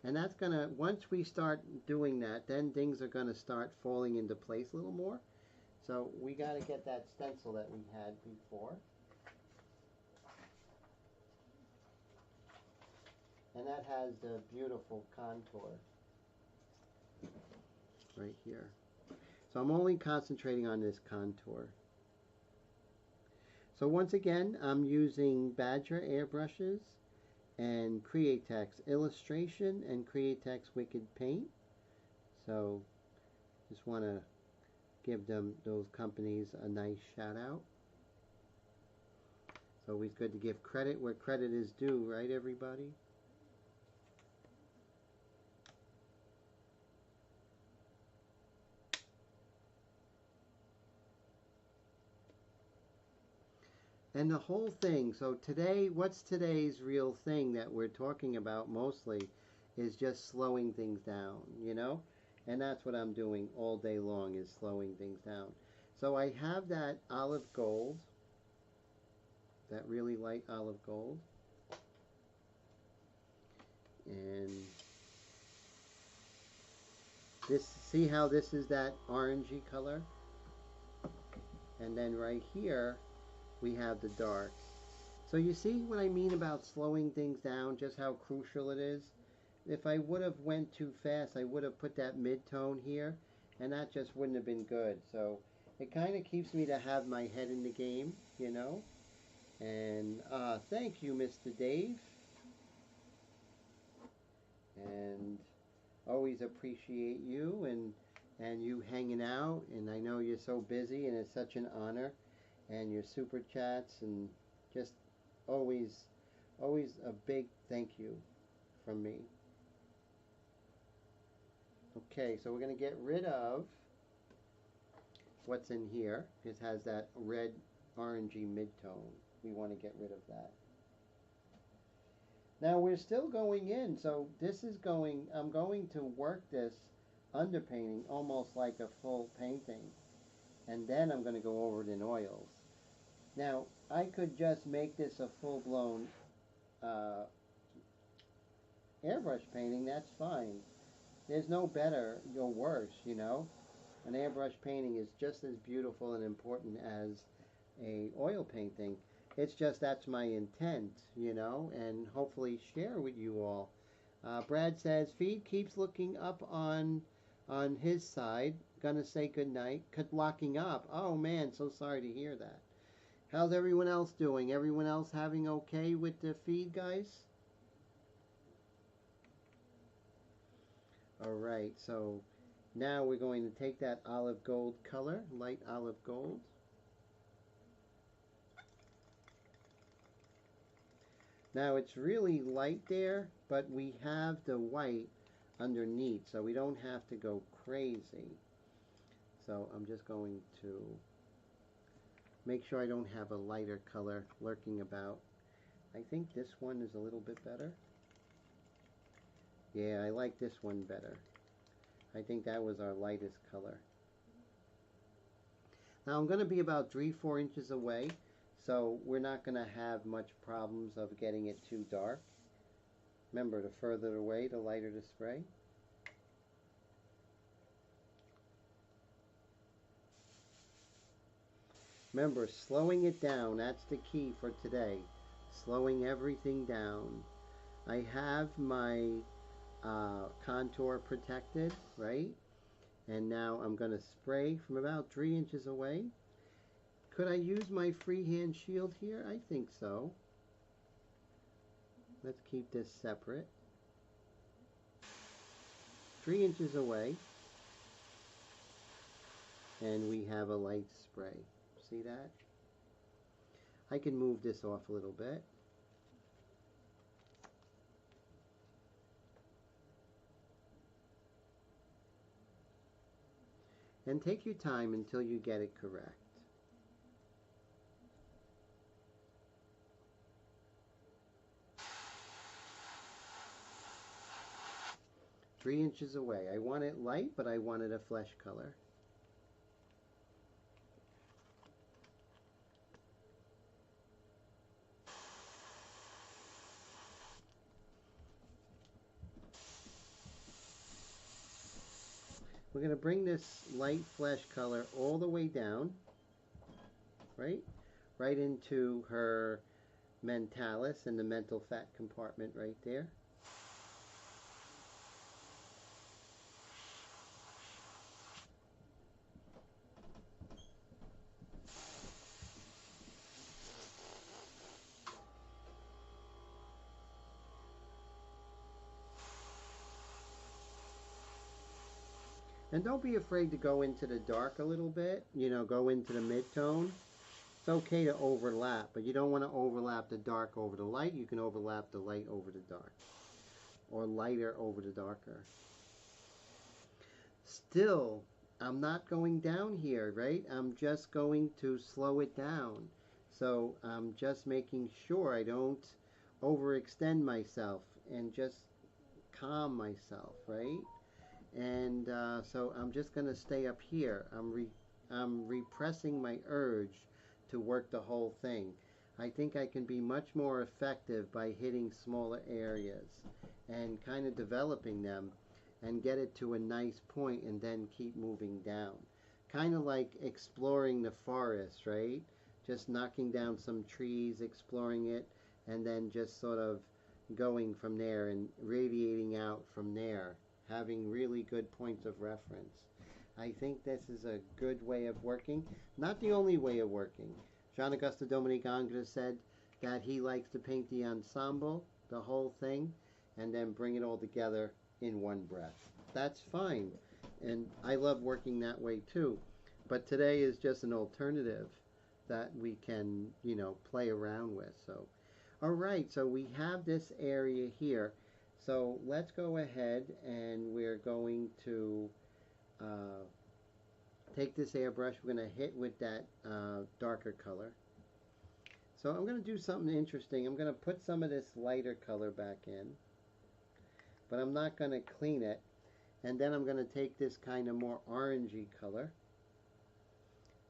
And that's going to, once we start doing that, then things are going to start falling into place a little more. So we got to get that stencil that we had before. And that has the beautiful contour right here. So I'm only concentrating on this contour. So once again, I'm using Badger airbrushes and Createx Illustration and Createx Wicked Paint. So just want to give those companies a nice shout out. It's always good to give credit where credit is due, right everybody? And the whole thing, so today, what's today's real thing that we're talking about mostly is just slowing things down, you know? And that's what I'm doing all day long, is slowing things down. So I have that olive gold, that really light olive gold. And this, see how this is that orangey color? And then right here, we have the dark. So you see what I mean about slowing things down, just how crucial it is? If I would have went too fast, I would have put that mid-tone here, and that just wouldn't have been good. So it kind of keeps me to have my head in the game, you know? And thank you, Mr. Dave. And always appreciate you and you hanging out. And I know you're so busy, and it's such an honor. And your super chats, and just always a big thank you from me. Okay, so we're going to get rid of what's in here. It has that red orangey mid-tone. We want to get rid of that. Now we're still going in, so this is going, I'm going to work this underpainting almost like a full painting. And then I'm going to go over it in oils. Now, I could just make this a full-blown airbrush painting, that's fine. There's no better or worse, you know. An airbrush painting is just as beautiful and important as a oil painting. It's just that's my intent, you know, and hopefully share with you all. Brad says, feed keeps looking up on his side. Gonna say goodnight. Locking up. Oh man, so sorry to hear that. How's everyone else doing? Everyone else having okay with the feed, guys? Alright, so now we're going to take that olive gold color, light olive gold. Now it's really light there, but we have the white underneath, so we don't have to go crazy. So I'm just going to make sure I don't have a lighter color lurking about. I think this one is a little bit better. Yeah, I like this one better. I think that was our lightest color. Now I'm going to be about 3-4 inches away, so we're not going to have much problems of getting it too dark. Remember, the further away, the lighter the spray. Remember, slowing it down, that's the key for today. Slowing everything down. I have my contour protected, right? And now I'm going to spray from about 3 inches away. Could I use my freehand shield here? I think so. Let's keep this separate. 3 inches away. And we have a light spray. See that? I can move this off a little bit. And take your time until you get it correct. Three inches away. I want it light, but I want it a flesh color. We're going to bring this light flesh color all the way down, right into her mentalis and the mental fat compartment right there. And don't be afraid to go into the dark a little bit, you know, go into the mid-tone. It's okay to overlap, but you don't want to overlap the dark over the light. You can overlap the light over the dark, or lighter over the darker. Still, I'm not going down here, right? I'm just going to slow it down. So I'm just making sure I don't overextend myself and just calm myself, right? And so I'm just going to stay up here. I'm repressing my urge to work the whole thing. I think I can be much more effective by hitting smaller areas and kind of developing them and get it to a nice point and then keep moving down. Kind of like exploring the forest, right? Just knocking down some trees, exploring it, and then just sort of going from there and radiating out from there, having really good points of reference. I think this is a good way of working. Not the only way of working. Jean Auguste Dominique Ingres said that he likes to paint the ensemble, the whole thing, and then bring it all together in one breath. That's fine. And I love working that way too. But today is just an alternative that we can, play around with. So, all right, so we have this area here. So let's go ahead and we're going to take this airbrush. We're going to hit with that darker color. So I'm going to do something interesting. I'm going to put some of this lighter color back in, but I'm not going to clean it. And then I'm going to take this kind of more orangey color,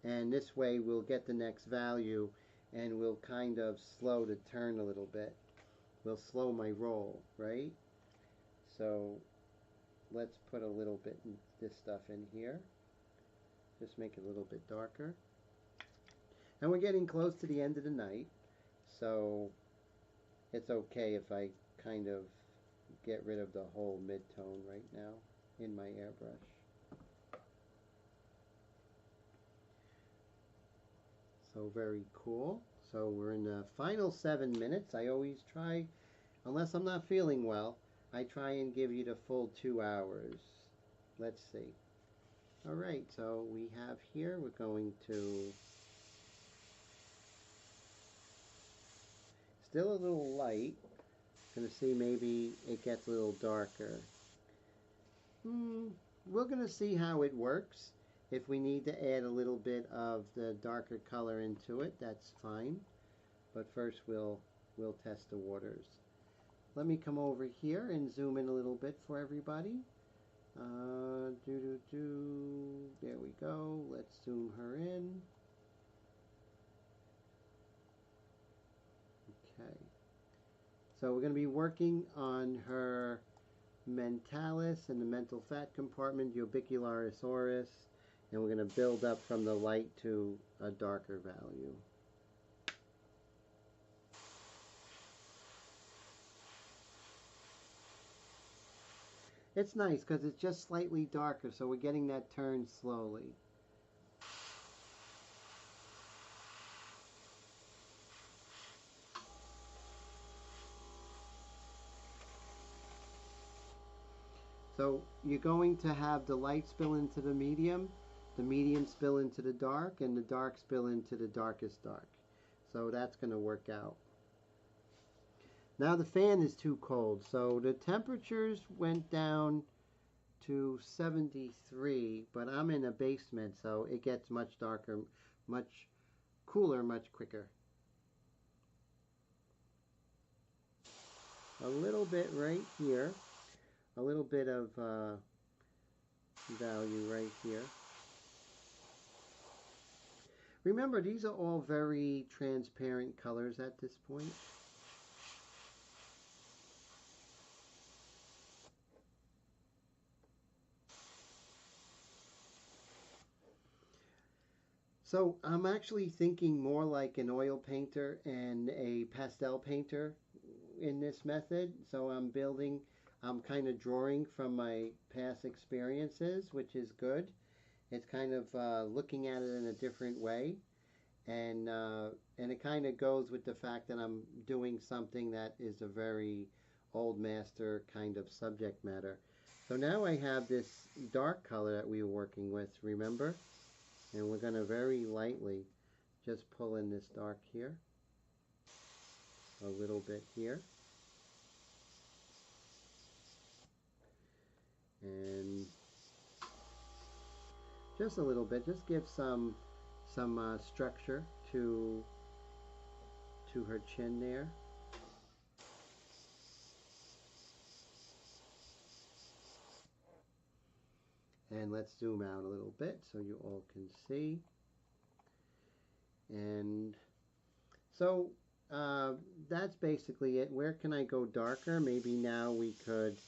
and this way we'll get the next value and we'll kind of slow the turn a little bit. We'll slow my roll, right? So let's put a little bit of this stuff in here. Just make it a little bit darker. And we're getting close to the end of the night, so it's okay if I kind of get rid of the whole mid-tone right now in my airbrush. So very cool. So we're in the final 7 minutes. I always try, unless I'm not feeling well, I try and give you the full 2 hours. Let's see. All right, so we have here, we're going to, still a little light. Going to see maybe it gets a little darker. We're going to see how it works. If we need to add a little bit of the darker color into it, that's fine. But first we'll test the waters. Let me come over here and zoom in a little bit for everybody. There we go. Let's zoom her in. Okay. So we're going to be working on her mentalis and the mental fat compartment, orbicularis oris, and we're going to build up from the light to a darker value. It's nice because it's just slightly darker, so we're getting that turn slowly. So you're going to have the light spill into the medium spill into the dark, and the dark spill into the darkest dark. So that's going to work out. Now the fan is too cold, so the temperatures went down to 73, but I'm in a basement, so it gets much darker, much cooler, much quicker. A little bit right here, a little bit of value right here. Remember, these are all very transparent colors at this point. So I'm actually thinking more like an oil painter and a pastel painter in this method. So I'm kind of drawing from my past experiences, which is good. It's kind of looking at it in a different way. And it kind of goes with the fact that I'm doing something that is a very old master kind of subject matter. So now I have this dark color that we were working with, remember? And we're going to very lightly just pull in this dark here, a little bit here, and just a little bit, just give some structure to to her chin there. And let's zoom out a little bit so you all can see. And so that's basically it. Where can I go darker? Maybe now we could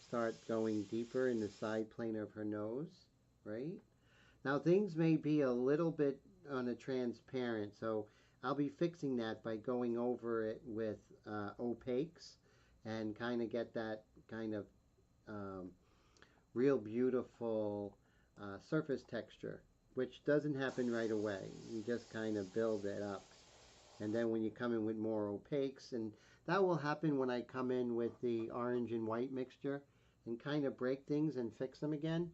start going deeper in the side plane of her nose, right? Now things may be a little bit on a transparent, so I'll be fixing that by going over it with opaques and kind of get that kind of real beautiful surface texture, which doesn't happen right away. You just kind of build it up. And then when you come in with more opaques, and that will happen when I come in with the orange and white mixture and kind of break things and fix them again.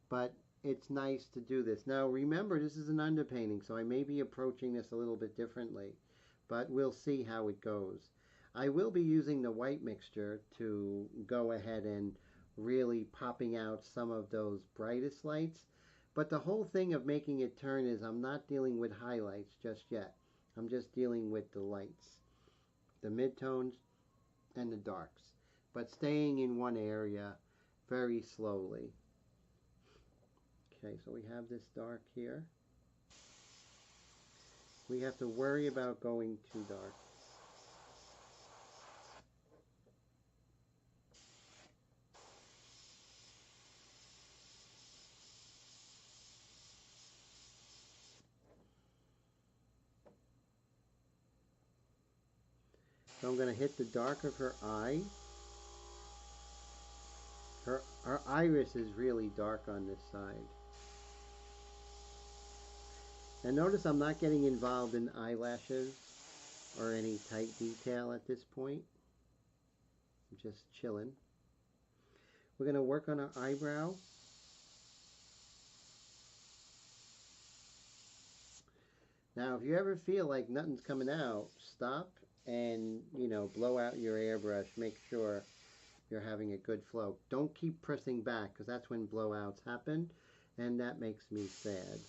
But it's nice to do this. Now remember, this is an underpainting, so I may be approaching this a little bit differently, but we'll see how it goes. I will be using the white mixture to go ahead and really popping out some of those brightest lights. But the whole thing of making it turn is I'm not dealing with highlights just yet. I'm just dealing with the lights, the midtones, and the darks, but staying in one area very slowly. Okay, so we have this dark here. We have to worry about going too dark. So I'm going to hit the dark of her eye. Her iris is really dark on this side. And notice I'm not getting involved in eyelashes or any tight detail at this point. I'm just chilling. We're going to work on her eyebrow. Now, if you ever feel like nothing's coming out, stop and, blow out your airbrush. Make sure you're having a good flow. Don't keep pressing back, because that's when blowouts happen, and that makes me sad.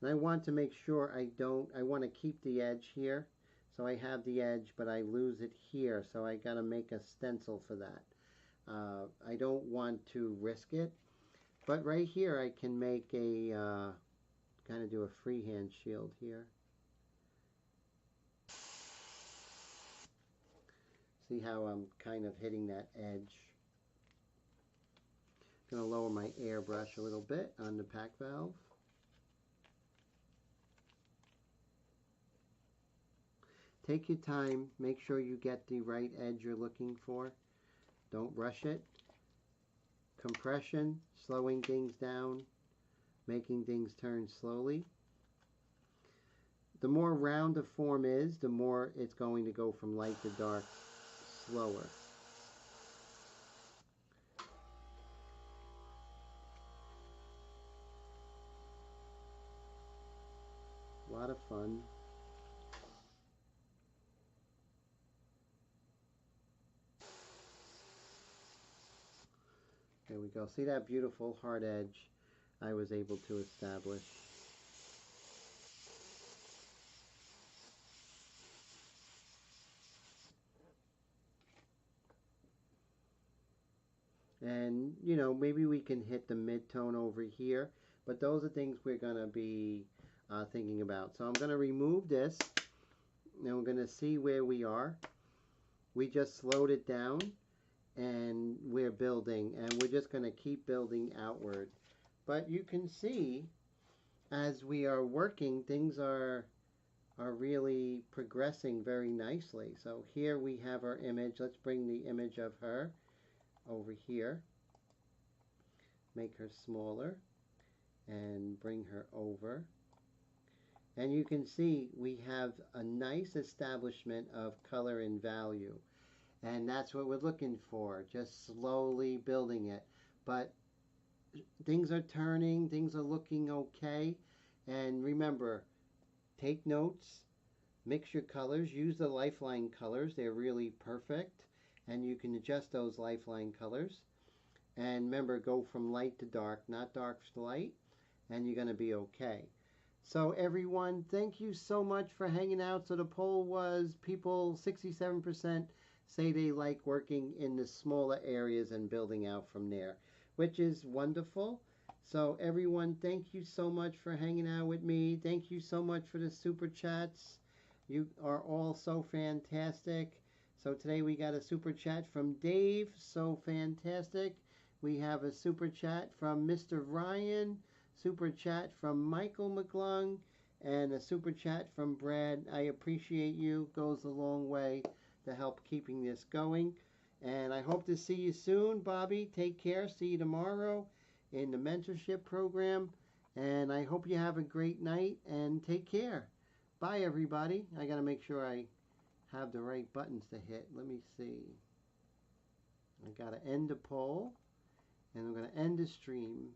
And I want to make sure I want to keep the edge here. So I have the edge, but I lose it here, so I got to make a stencil for that. I don't want to risk it. But right here I can make a, kind of do a freehand shield here. See how I'm kind of hitting that edge. Going to lower my airbrush a little bit on the pack valve. Take your time, make sure you get the right edge you're looking for. Don't rush it. Compression, slowing things down, making things turn slowly. The more round the form is, the more it's going to go from light to dark slower. A lot of fun. There we go. See that beautiful hard edge I was able to establish. And, maybe we can hit the mid-tone over here. But those are things we're going to be thinking about. So I'm going to remove this. And we're going to see where we are. We just slowed it down. And we're building. And we're just going to keep building outward. But you can see, as we are working, things are really progressing very nicely. So here we have our image. Let's bring the image of her over here. Make her smaller and bring her over. And you can see we have a nice establishment of color and value. And that's what we're looking for, just slowly building it. But things are turning, things are looking okay. And remember, take notes, mix your colors, use the lifeline colors. They're really perfect. And you can adjust those lifeline colors. And remember, go from light to dark, not dark to light, and you're going to be okay. So everyone, thank you so much for hanging out. So the poll was people, 67% say they like working in the smaller areas and building out from there, which is wonderful. So everyone, thank you so much for hanging out with me. Thank you so much for the super chats. You are all so fantastic. So today we got a super chat from Dave, so fantastic. We have a super chat from Mr. Ryan, super chat from Michael McClung, and a super chat from Brad. I appreciate you. Goes a long way to help keeping this going. And I hope to see you soon, Bobby. Take care. See you tomorrow in the mentorship program. And I hope you have a great night and take care. Bye, everybody. I got to make sure I have the right buttons to hit. Let me see. I got to end the poll. And I'm going to end the stream.